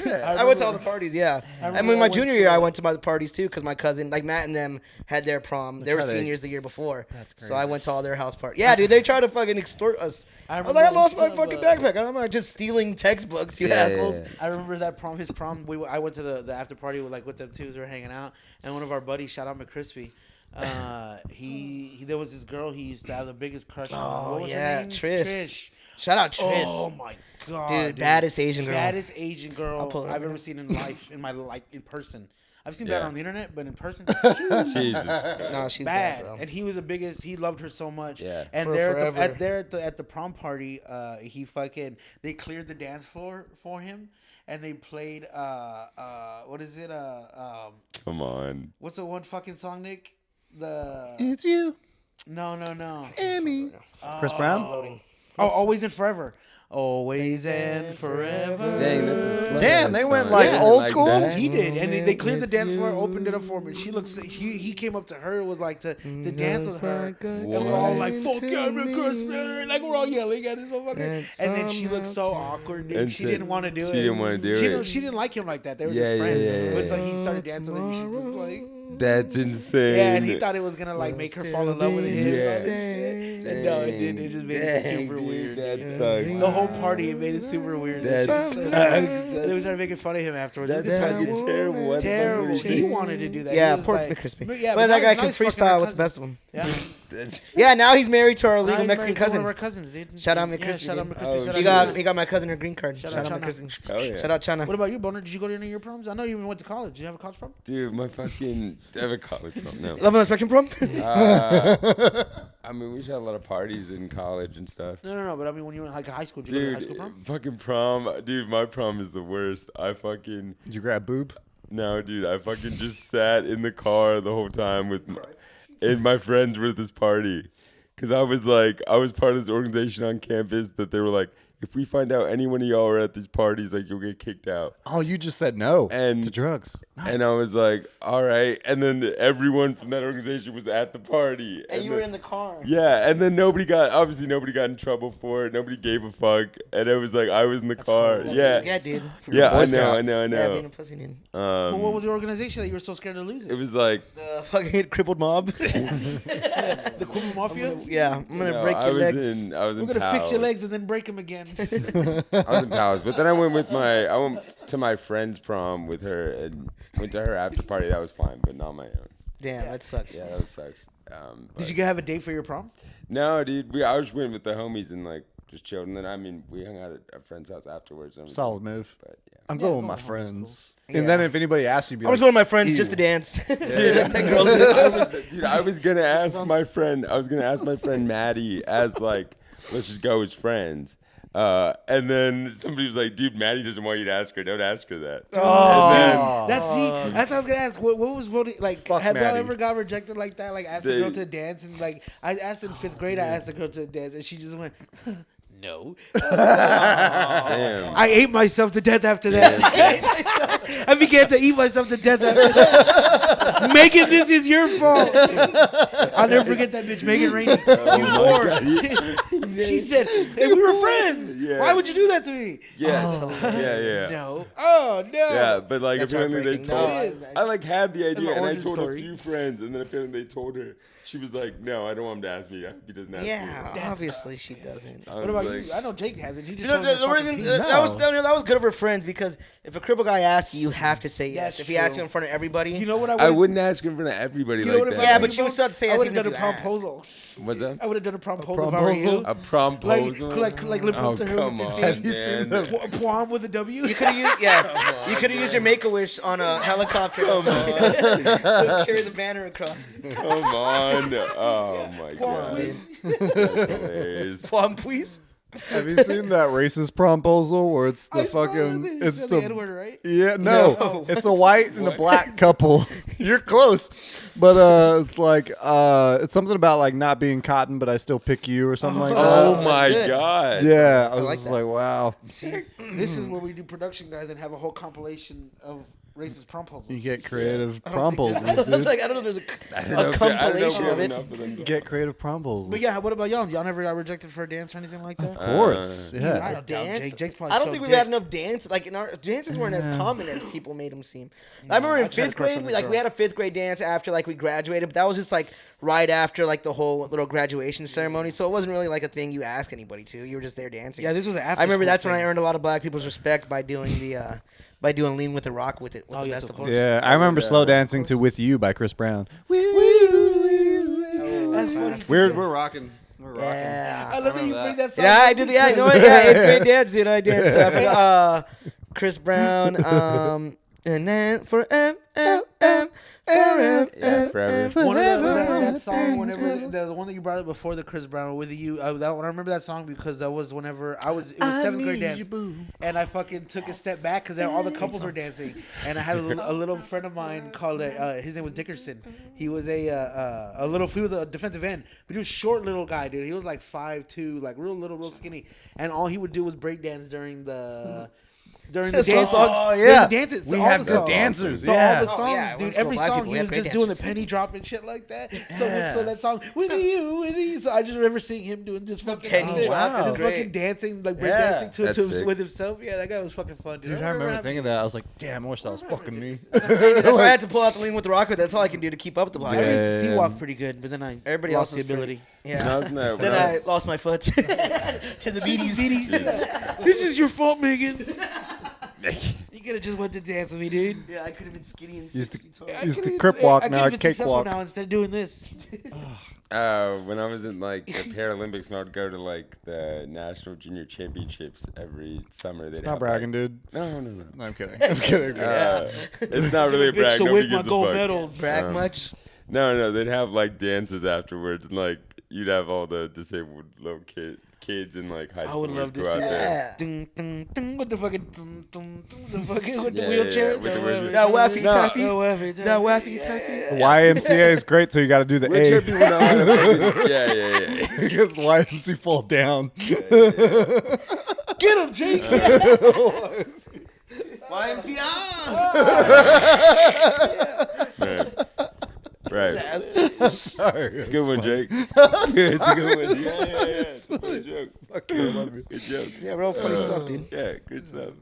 I went to all the parties, yeah. I mean, my junior year, I went to my parties too because my cousin, like Matt and them, had their prom. They were seniors the year before. That's crazy. So I went to all their house parties. Yeah, dude, they tried to fucking extort us. I was like, I lost my fucking backpack. I'm not just stealing textbooks, you assholes. I remember that prom. His prom. I went to the after party with them too. We were hanging out, and one of our buddies, shout out McCrispy. He there was this girl he used to have the biggest crush on. What was her name? Trish. Shout out Trish. Oh my god, dude, baddest Asian girl. Baddest Asian girl I've ever seen in life, in person. I've seen that on the internet, but in person, Jesus. No, she's bad. bro. And he was the biggest. He loved her so much. Yeah. And at the prom party, they cleared the dance floor for him, and they played what is it? Come on. What's the one fucking song, Nick? It's you, No. Amy. Chris Brown. Oh, Always and Forever. Always and Forever. Dang, that's a slut. Damn, they song. went like Yeah, old like school. that. He did, and they cleared the dance floor, opened it up for him, and she looks. He came up to her, was like to dance with her, and we're all like, "Fuck yeah, Christmas!" Like we're all yelling at this motherfucker, and then she looked so awkward, dude. And She so- didn't want to do it. she didn't wanna do it. She didn't like him like that. They were Yeah, just friends. yeah. But so he started dancing with her, and she just like. That's insane. Yeah, and he thought it was gonna like make her fall in love with him. Yeah. And no, it didn't. It just made it super dude, weird. that dude. sucks. The whole party, it made it super weird. That's And they started making fun of him afterwards. That's Good times, fucking dude. terrible. What the fuck Terrible. would He wanted to do that. Yeah, He was poor like, McCrispy. Yeah, but that guy can nice fucking freestyle our with the cousin. best of them. Yeah. Yeah, now he's married to our Now legal he's Mexican married to one cousin. of our cousins, dude. Shout out Yeah, McCrispy. shout out dude. McCrispy. Shout out He got my cousin her green card. Shout Shout out out Chana. McCrispy. Oh, yeah. Shout out Chana. What about you, Boner? Did you go to any of your proms? I know you even went to college. Did you have a college prom? Dude, my fucking. I have a college prom. No. Love on the Spectrum prom? I mean, we should have a lot of parties in college and stuff. No. But I mean, when you were in like high school, did you go to high school Dude, prom? fucking prom. Dude, my prom is the worst. Did you grab boob? No, dude, I fucking just sat in the car the whole time and my friends were at this party. Because I was part of this organization on campus that they were like, if we find out any one of y'all are at these parties, like, you'll get kicked out. Oh, you just said no And- to drugs. And I was like, all right. And then everyone from that organization was at the party. And you were in the car. Yeah, and then nobody got in trouble for it. Nobody gave a fuck. And it was like, I was in the car. Yeah. Yeah, dude. Yeah, Boy I Scout. know. Yeah, being a pussy, dude. But what was the organization that you were so scared to lose It it? was like, The fucking crippled mob. The Cuban Mafia? Yeah, I'm gonna no, break I your was legs. in We're going to fix your legs and then break them again. I was in Palace, but then I went to my friend's prom with her and went to her after party. That was fine, but not my own. Damn, that sucks. Yeah, that sucks. Did you have a date for your prom? No, dude. I just went with the homies and like just chilled, and then I mean we hung out at a friend's house afterwards. And everything. Solid move. But yeah. I'm going with my friends. And then if anybody asks you, be I was like, going to my friends "Ew." just to dance. I was gonna ask my friend. I was gonna ask my friend Maddie as like, let's just go as friends. And then somebody was like, dude, Maddie doesn't want you to ask her. Don't ask her that. Oh. That's what I was gonna ask. What was voting like? Fuck Have y'all Maddie. ever got rejected like that? Like asked a They- girl to dance and like I asked in 5th grade. I asked a girl to dance and she just went, no. Damn. I ate myself to death after that. I began to eat myself to death after that. Megan, this is your fault. I'll never forget that bitch, Megan Rainey. You whore. She said, hey, we were friends. Yeah. Why would you do that to me? Yeah. No. Oh, no. Yeah, but like That's apparently they heartbreaking. told. No, it is. I like had the idea, an and I origin told story. a few friends, and then apparently they told her. She was like, "No, I don't want him to ask me. I hope he doesn't ask me." Yeah, obviously she doesn't. I What was about like, you? I know Jake has it. He just You know, showed me the fucking reason piece. that was good of her friends because if a cripple guy asks you, you have to say yes. That's If he asks true. you in front of everybody, You know what I I would wouldn't ask him in front of everybody You know like what if that. Yeah, I but would've she would still have to say I yes would have even done if a you asked. promposal. What's that? I would have done a promposal if I were you. A promposal. Like lip Oh up to her come with your on, dick. Have you seen man. Pwam with a W. You could have used, you could have used your Make-A-Wish on a helicopter to carry the banner across. Come on. Oh my Pwam, god. please. That's hilarious. Plum, please. Have you seen that racist promposal where it's the it's the N-word, right? Yeah, no, it's a white and a black couple. You're close, but it's like it's something about like not being cotton, but I still pick you or something like that. Oh my god. Yeah, I was like just that. like, wow. See, this is where we do production, guys, and have a whole compilation of racist proposals. You get creative I don't think prompos, there's- I was dude. like, I don't know if there's I don't a know if we compilation have of it. enough of them. Get creative prompos. But yeah, what about y'all? Y'all never got rejected for a dance or anything like that? Of course, I yeah. don't doubt Dance? Jake probably I don't showed think we've dick. had enough dance. Like in our dances weren't as common as people made them seem. I remember I in just had a fifth crush grade, on we, this like we girl. had a fifth grade dance after like we graduated, but that was just like right after like the whole little graduation ceremony. So it wasn't really like a thing you ask anybody to. You were just there dancing. Yeah, this was after. I remember school that's when I thing. earned a lot of black people's respect by doing the by doing Lean with the Rock with it. With Oh, the yes, best of of course. Yeah, I remember slow dancing to "With You" by Chris Brown. That's funny. We're rocking. We're rocking. Yeah. I love that you bring that song. Yeah, I up did. Yeah, I know it. Yeah, eighth grade dance, dude. I danced. I forgot, Chris Brown. And then for Yeah, forever. One of that song, whenever the one that you brought up before the Chris Brown with you, that one, I remember that song because that was whenever it was seventh grade dance, and I fucking took a step back because all the couples were dancing, and I had a little friend of mine called his name was Dickerson. He was he was a defensive end, but he was short little guy, dude. He was like 5'2", like real little, real skinny, and all he would do was break dance during the dance. Oh, yeah. Dances. We all have the good songs. dancers, So yeah. all the songs, Oh, yeah, dude. once in a Every while, song people he have was great just doing the dancers. penny drop and shit like that. Yeah. So that song with you. So I just remember seeing him doing just fucking penny shit. drop is just great. fucking dancing, like break Yeah. dancing That's sick. with himself. Yeah, that guy was fucking fun, dude. Dude, I remember thinking that. I was like, damn, I wish that was fucking me. That's why I had to pull out the Lean with the Rock, but that's all I can do to keep up with the block. I used to Yeah. see walk pretty good, but then I Everybody lost else the is pretty- ability. Yeah. When I was in that, when Then I I was- lost my foot to the beaties. This is your fault, Megan. You could have just went to dance with me, dude. Yeah, I could have been skinny and Used 6 to- feet tall. Used to crip walk, I now could I have been cake successful walk. now instead of doing this. when I was in like the Paralympics, and I would go to like the national junior championships every summer. It's not bragging, dude. No. No, I'm kidding. I'm kidding. It's not really a brag. to Nobody win my gives a gold fuck. medals. Brag much? No, they'd have like dances afterwards, and like you'd have all the disabled little kids in like high I school would love to go out see there. Yeah. Dun, dun, dun, with the fucking with the Yeah, wheelchair. yeah, with the wheelchair. That waffy No. taffy. Oh, waffy taffy. That waffy taffy. YMCA is great, so you got to do the Wheelchair A. people know how to fucking- yeah. Because YMC fall down. Get him, Jake. YMCA. Right. Sorry. It's a good one, Jake. It's a good one. Yeah. It's a good joke. Good joke. Yeah, real funny stuff, dude. Yeah, good stuff.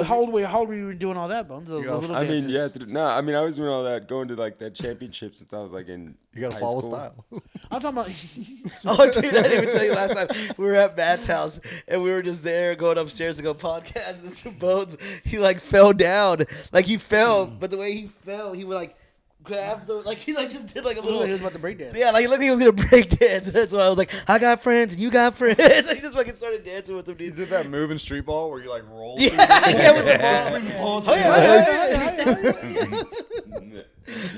How old were you doing all that, Bones? Those little I mean, dances. yeah. I mean, I was doing all that, going to like that championship since I was like in. You got to high follow school. style. I'm talking about. Oh, dude, I didn't even tell you last time. We were at Matt's house, and we were just there going upstairs to go podcast. And Mr. Bones, he like fell down. Like he fell, but the way he fell, he would like grab the, like he like just did like a little. He was about to break dance. Yeah, like he looked like he was gonna break dance. That's why I was like, I got friends and you got friends. He just fucking started dancing with them, You dude. did that move in street ball where you like roll. Yeah, yeah, with the balls. Oh yeah,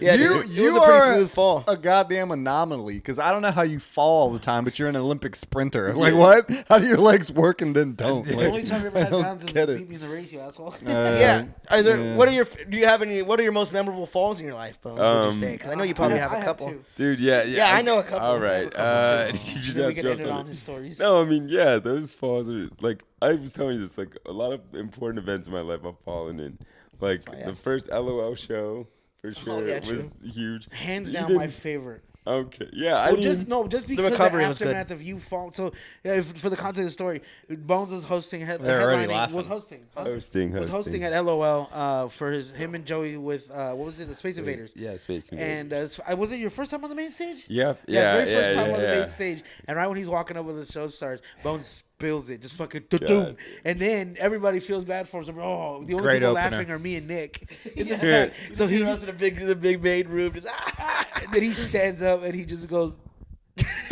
yeah, dude. You it was a pretty are smooth fall. a goddamn anomaly because I don't know how you fall all the time, but you're an Olympic sprinter. Like what? How do your legs work and then don't? The Like, only time you ever I had don't pounds is get when it. you beat me in the race, you asshole. Yeah. Are there, yeah. What are your? Do you have any? What are your most memorable falls in your life, Bones? Would you say? Because I know you probably have a couple. Two. Dude, yeah. Yeah, I know a couple. All right. You just Then we have can to end it jump on his stories. No, I mean, yeah, those falls are like I was telling you this. Like a lot of important events in my life, I've fallen in. Like the first LOL show for sure yeah, was huge. Hands down, Even- my favorite. Okay, yeah. I Well, mean, just because of the recovery was good. aftermath of you fall. So, for the context of the story, Bones was hosting. They're already Headlining laughing. was hosting. hosting. Was hosting at LOL for him and Joey with what was it, the Space Invaders. Yeah, Space Invaders. And was it your first time on the main stage? Yep. Very first time on the yeah. main stage. And right when he's walking up when the show starts, Bones spills it, just fucking God. doom. And then everybody feels bad for him. So, oh, the only Great people opener. laughing are me and Nick. In the Yeah. back. So he in the big main room, just and then he stands up and he just goes.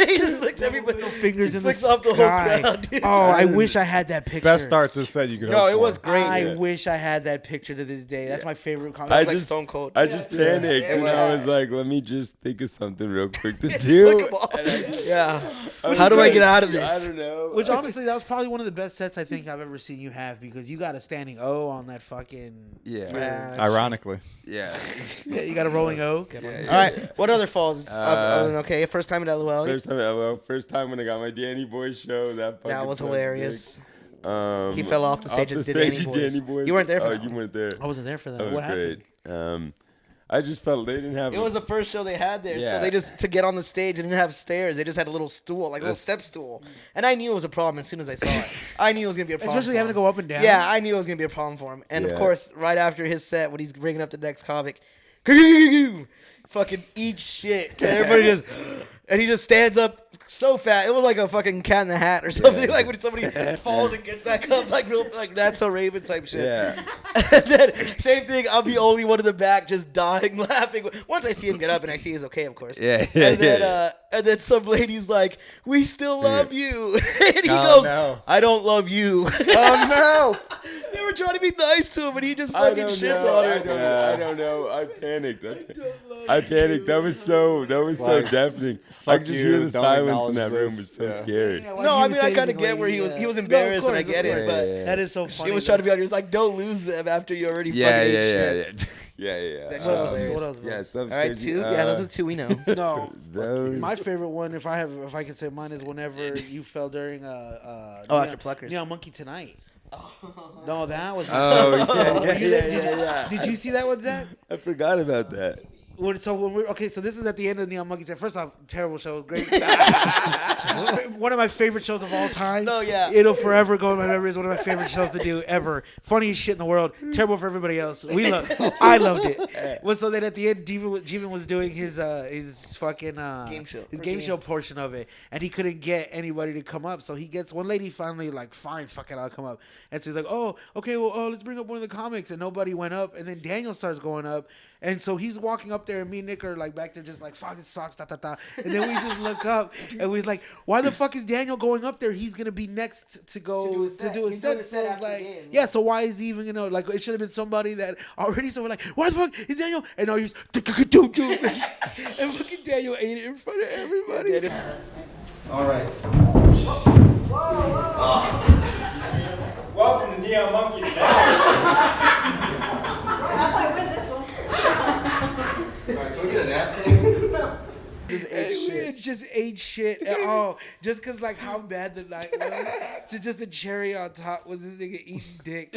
He just flicks everybody. Fingers in the Flicks off the whole sky. crowd, dude. Oh, I wish I had that picture. Best start to set you could. No, hope it for. was great. I wish I had that picture to this day. That's my favorite comment. I Like just Stone Cold. I just panicked and I was like, let me just think of something real quick to do. Flick 'em off. And I just- Yeah. I was How do I like, get out of I this? don't know. Which honestly, that was probably one of the best sets I think I've ever seen you have because you got a standing O on that fucking. Yeah. Ironically. Yeah. Yeah, you got a rolling O. All right. What other falls? Okay, first time at LOL. First time when I got my Danny Boy show. That Was fucking hilarious. big. He fell off the stage and did Danny Boys. You weren't there for Oh, that. you weren't there. I wasn't there for that. That was What happened? great. I just felt they didn't have. It was the first show they had there, Yeah. so they just to get on the stage they didn't have stairs. They just had a little stool, like a little step stool, and I knew it was a problem as soon as I saw it. I knew it was gonna be a problem. Especially for having him. to go up and down. Yeah, I knew it was gonna be a problem for him. And of Yeah. course, right after his set, when he's bringing up the next comic, fucking eat shit, and everybody just, and he just stands up so fat. It was like a fucking Cat in the Hat or something. Yeah. Like when somebody falls and gets back up, like real, like That's So Raven type shit. Yeah. And then same thing. I'm the only one in the back, just dying laughing. Once I see him get up and I see he's okay, of course. Yeah. And then some lady's like, "We still love you," and he Oh, goes, no. "I don't love you." Oh They were trying to be nice to him, and he just I fucking don't shits know. on I her. don't know. I don't know. I panicked. I panicked. That was so Like, deafening. I fuck could just you, hear the don't silence in acknowledge that room this. was so Yeah. scary. No, I mean I kind of get where he was embarrassed, and I get it, but That is so funny. she was trying to be on. He was like, "Don't lose them after you already Yeah, fucking yeah, ate yeah, shit." yeah. That shit was What else? hilarious. What else? Yeah, so that was All right, crazy. two. Yeah, those are the two we know. No. Those. My favorite one, if I can say mine, is whenever you fell during after Pluckers. Yeah, Monkey Tonight. No, that was. Oh, Were yeah, you there? yeah. Did you see that one, Zach? I forgot about that. So this is at the end of Neon Monkey Tonight. First off, terrible show, great. One of my favorite shows of all time. No, yeah. It'll forever go in my memory as one of my favorite shows to do ever. Funniest shit in the world. Terrible for everybody else. I loved it. Well, so then at the end, Jeevan was doing his fucking game show portion of it, and he couldn't get anybody to come up. So he gets one lady finally like, fine, fuck it, I'll come up. And so he's like, oh, okay, well, let's bring up one of the comics, and nobody went up, and then Daniel starts going up. And so he's walking up there, and me and Nick are like back there just like, fuck, it sucks, da, da, da. And then we just look up, and we're like, why the fuck is Daniel going up there? He's going to be next to go To do a set. to do a He's set. doing a set So, after like, the game, yeah, so why is he even, like, it should have been somebody that already, so we're like, why the fuck is Daniel? And now he's, and fucking Daniel ate it in front of everybody. All right. Welcome to Neon Monkey tonight. I'll play with this one. Just ate shit. And, just because, like, how bad the night was. So just a cherry on top was this nigga eating dick.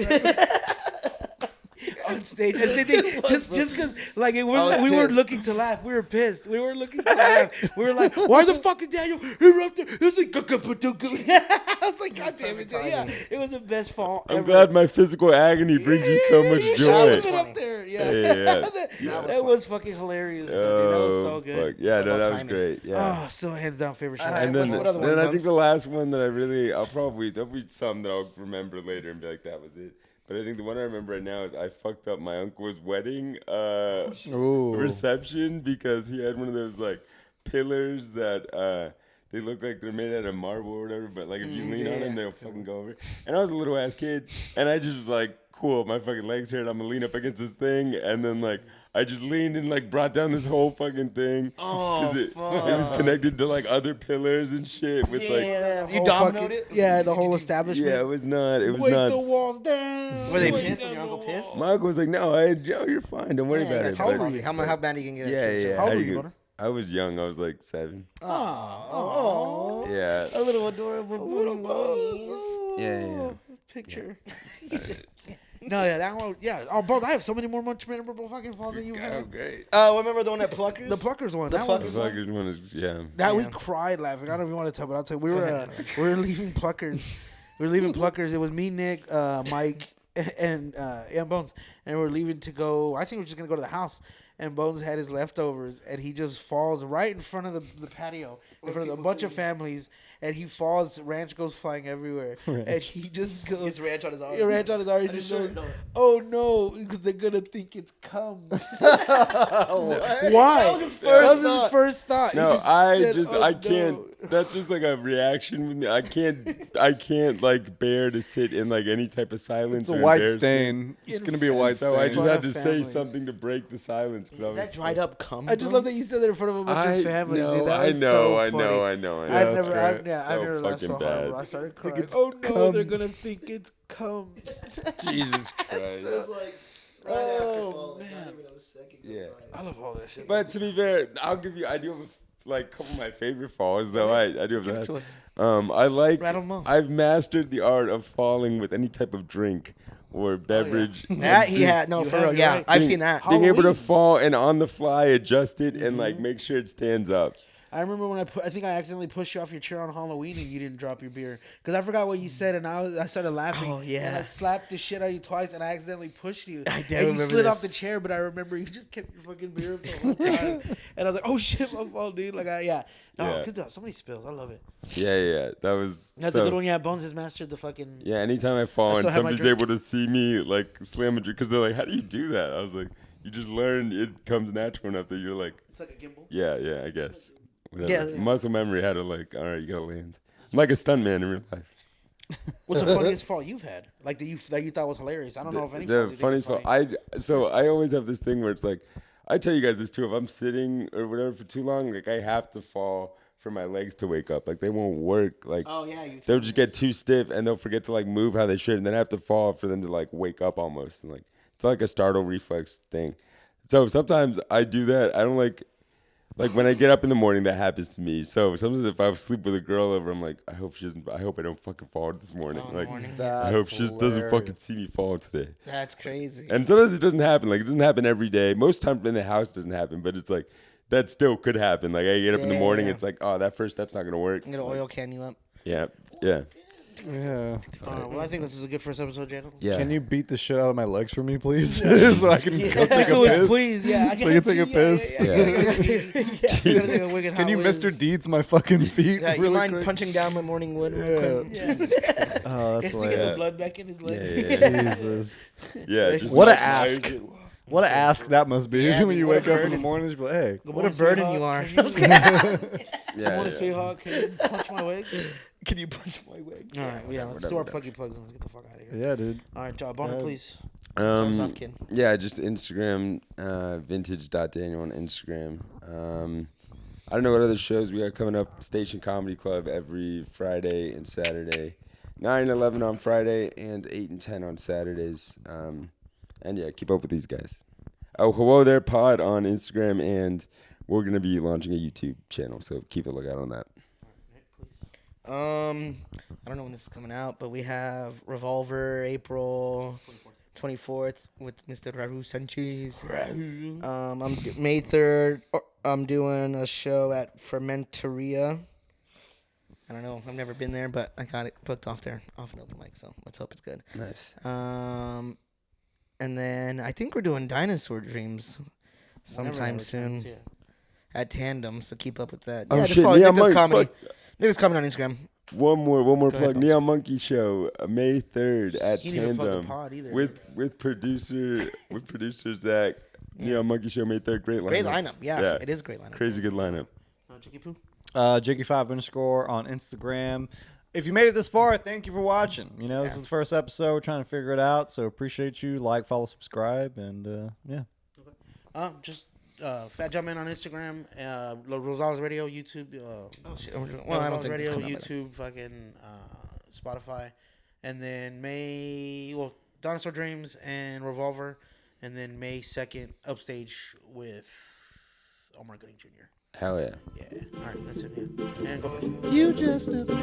On stage. And same thing, just because, like, we weren't looking to laugh. We were pissed. We weren't looking to laugh. We were like, why the fuck is Daniel erupted? It was like, I was like, God damn it. Yeah, it was the best fall ever. I'm glad my physical agony brings you so much I joy. was up there. Yeah. Yeah. That was fucking hilarious. Dude. That was so good. Fuck. Yeah, It's no, about that was timing. great. Yeah. Oh, still hands down favorite show. Alright, And then, what other one then I comes? think the last one that there'll be some that I'll remember later and be like, that was it. But I think the one I remember right now is I fucked up my uncle's wedding reception because he had one of those like pillars that they look like they're made out of marble or whatever, but like if you lean on them, they'll fucking go over. And I was a little ass kid, and I just was like, cool, my fucking legs hurt, I'm gonna lean up against this thing, and then like I just leaned and like brought down this whole fucking thing. Oh, it was connected to like other pillars and shit with like. You Whole dominoed fucking- it? Yeah, the whole establishment. Yeah, it was not. It was Break not. the walls down. Were they Break pissed? down Was your uncle the pissed? walls. My uncle was like, no, you're fine. Don't worry about it. How old But- was he? How bad you can get? Yeah. How old I were could- you, Gunnar? I was young. I was like 7. Oh, Yeah. a little adorable booty bunnies. Yeah. Picture. No, yeah, that one. Yeah, oh, both. I have so many more much memorable fucking falls than you Oh, have. great. Remember the one at Pluckers? The Pluckers one. The That The was. fucking one is, yeah. That we cried laughing. I don't even want to tell, but I'll tell you. We were leaving Pluckers. We were leaving Pluckers. It was me, Nick, Mike, and Bones, and we're leaving to go. I think we're just gonna go to the house. And Bones had his leftovers, and he just falls right in front of the patio, in front of a bunch of families. and he falls. Ranch goes flying everywhere, and he just goes. He's ranch on his arm. Ranch on his arm. He On his just goes, shirt, no. "Oh no," because they're gonna think it's cum. Why? That was his first thought. No, He just said, "Oh, I no." can't. That's just like a reaction. I can't like bear to sit in like any type of silence. It's a or white embarrassment. stain. It's gonna be a white So I stain. just front had of to say families. something to break the silence. 'Cause I Is that was dried up cum? I just love that you said that in front of a bunch of families, no, dude. That I was know, so I funny. know. I've That's never, great. I've So never laughed so fucking hard, bad. bro. I started crying. it's Oh no, cum. they're gonna think it's cum. Jesus Christ. It was like right Oh, after fall. Like, man. not even a second goes Yeah. by. I love all that shit. But to be fair, I'll give you. I do have like a couple of my favorite falls though. I do have Give it that. to us. I like. Rattle 'em off. I've mastered the art of falling with any type of drink or beverage. That he had You for have, real. you're Yeah, right. I've Being- seen that. Being able to Halloween. fall and on the fly adjust it and like make sure it stands up. I remember when I think I accidentally pushed you off your chair on Halloween and you didn't drop your beer because I forgot what you said and I started laughing. Oh, yeah. And I slapped the shit out of you twice and I accidentally pushed you. I do And you remember slid this. off the chair, but I remember you just kept your fucking beer the whole time. And I was like, "Oh shit, my fault, dude!" Like, yeah. No, Yeah. cause so many spills. I love it. Yeah. That was. That's so, a good one. Yeah, Bones has mastered the fucking. Yeah, anytime I fall I and still have my somebody's drink. able to see me like slam a drink because they're like, "How do you do that?" I was like, "You just learn. It comes natural enough that you're like, It's like a gimbal. yeah, I guess." Yeah. Muscle memory had to like, all right, you gotta land. I'm like a stuntman in real life. What's the funniest fall you've had? Like that you thought was hilarious. I don't know if any. The falls you think funniest is fall. funny. I always have this thing where it's like, I tell you guys this too. If I'm sitting or whatever for too long, like I have to fall for my legs to wake up. Like they won't work. Like Oh yeah, you. they'll just get too stiff and they'll forget to like move how they should, and then I have to fall for them to like wake up almost. And like it's like a startle reflex thing. So sometimes I do that. I don't like when I get up in the morning, that happens to me. So sometimes if I sleep with a girl over, I'm like, I hope I don't fucking fall this morning. Oh, in the Like morning. I hope she just doesn't fucking see me fall today. That's crazy. And sometimes it doesn't happen. Like it doesn't happen every day. Most times in the house it doesn't happen, but it's like that still could happen. Like I get up in the morning, Yeah. it's like, oh, that first step's not gonna work. I'm gonna oil can you up. Yeah. Yeah. Well, I think this is a good first episode, Jalen. Yeah. Can you beat the shit out of my legs for me, please? So I can go take a piss. Please, yeah. I So I can take a piss. Can you Mr. Deeds my fucking feet Yeah, you really mind quick? punching down my morning wood? real quick? Oh, that's to get the hilarious. blood back in his leg. Jesus. Yeah. Just What a like, ask. I- What a ask that must be. Yeah, when dude, you what a wake up in the burden. morning, you be like, hey, What a burden you are. Come on, Yeah. sweetheart. Can you punch my leg? Can you punch my wig? All right, yeah. Let's do our pluggy plugs and let's get the fuck out of here. yeah, dude. All right, Bonner, please. Starts off, kid. Yeah, just Instagram, vintage.daniel on Instagram. I don't know what other shows we got coming up. Station Comedy Club every Friday and Saturday. 9 and 11 on Friday and 8 and 10 on Saturdays. And yeah, keep up with these guys. Oh, Hewo There Pod on Instagram, and we're going to be launching a YouTube channel, so keep a lookout on that. I don't know when this is coming out, but we have Revolver April 24th with Mr. Raul Sanchez. May 3rd. I'm doing a show at Fermenteria. I don't know. I've never been there, but I got it booked off an open mic, so let's hope it's good. Nice. And then I think we're doing Dinosaur Dreams sometime soon at Tandem, so keep up with that. Oh, Yeah, just shit, follow Neon Nicholas Monkey, Comedy. fuck. Nicholas Comedy on Instagram. One more ahead, plug. Bubs. Neon Monkey Show, May 3rd at He didn't even plug the Tandem pod either. with producer Zach. Neon Monkey Show, May 3rd. Great lineup. Great lineup. Yeah, it is a great lineup. Crazy good lineup. Chicky Poo. Jakey5_ on Instagram. If you made it this far, thank you for watching. You know, this is the first episode. We're trying to figure it out, so appreciate you. Like, follow, subscribe, and yeah. Just Fat Jump Man on Instagram, Rosales Radio, YouTube. Oh shit! Well, I don't Rosales think Radio, this coming out YouTube, fucking Spotify, and then Dinosaur Dreams and Revolver, and then May 2nd, Upstage with Omar Gooding Jr. Hell yeah. Yeah. All right, that's it. Yeah. And go. You just never.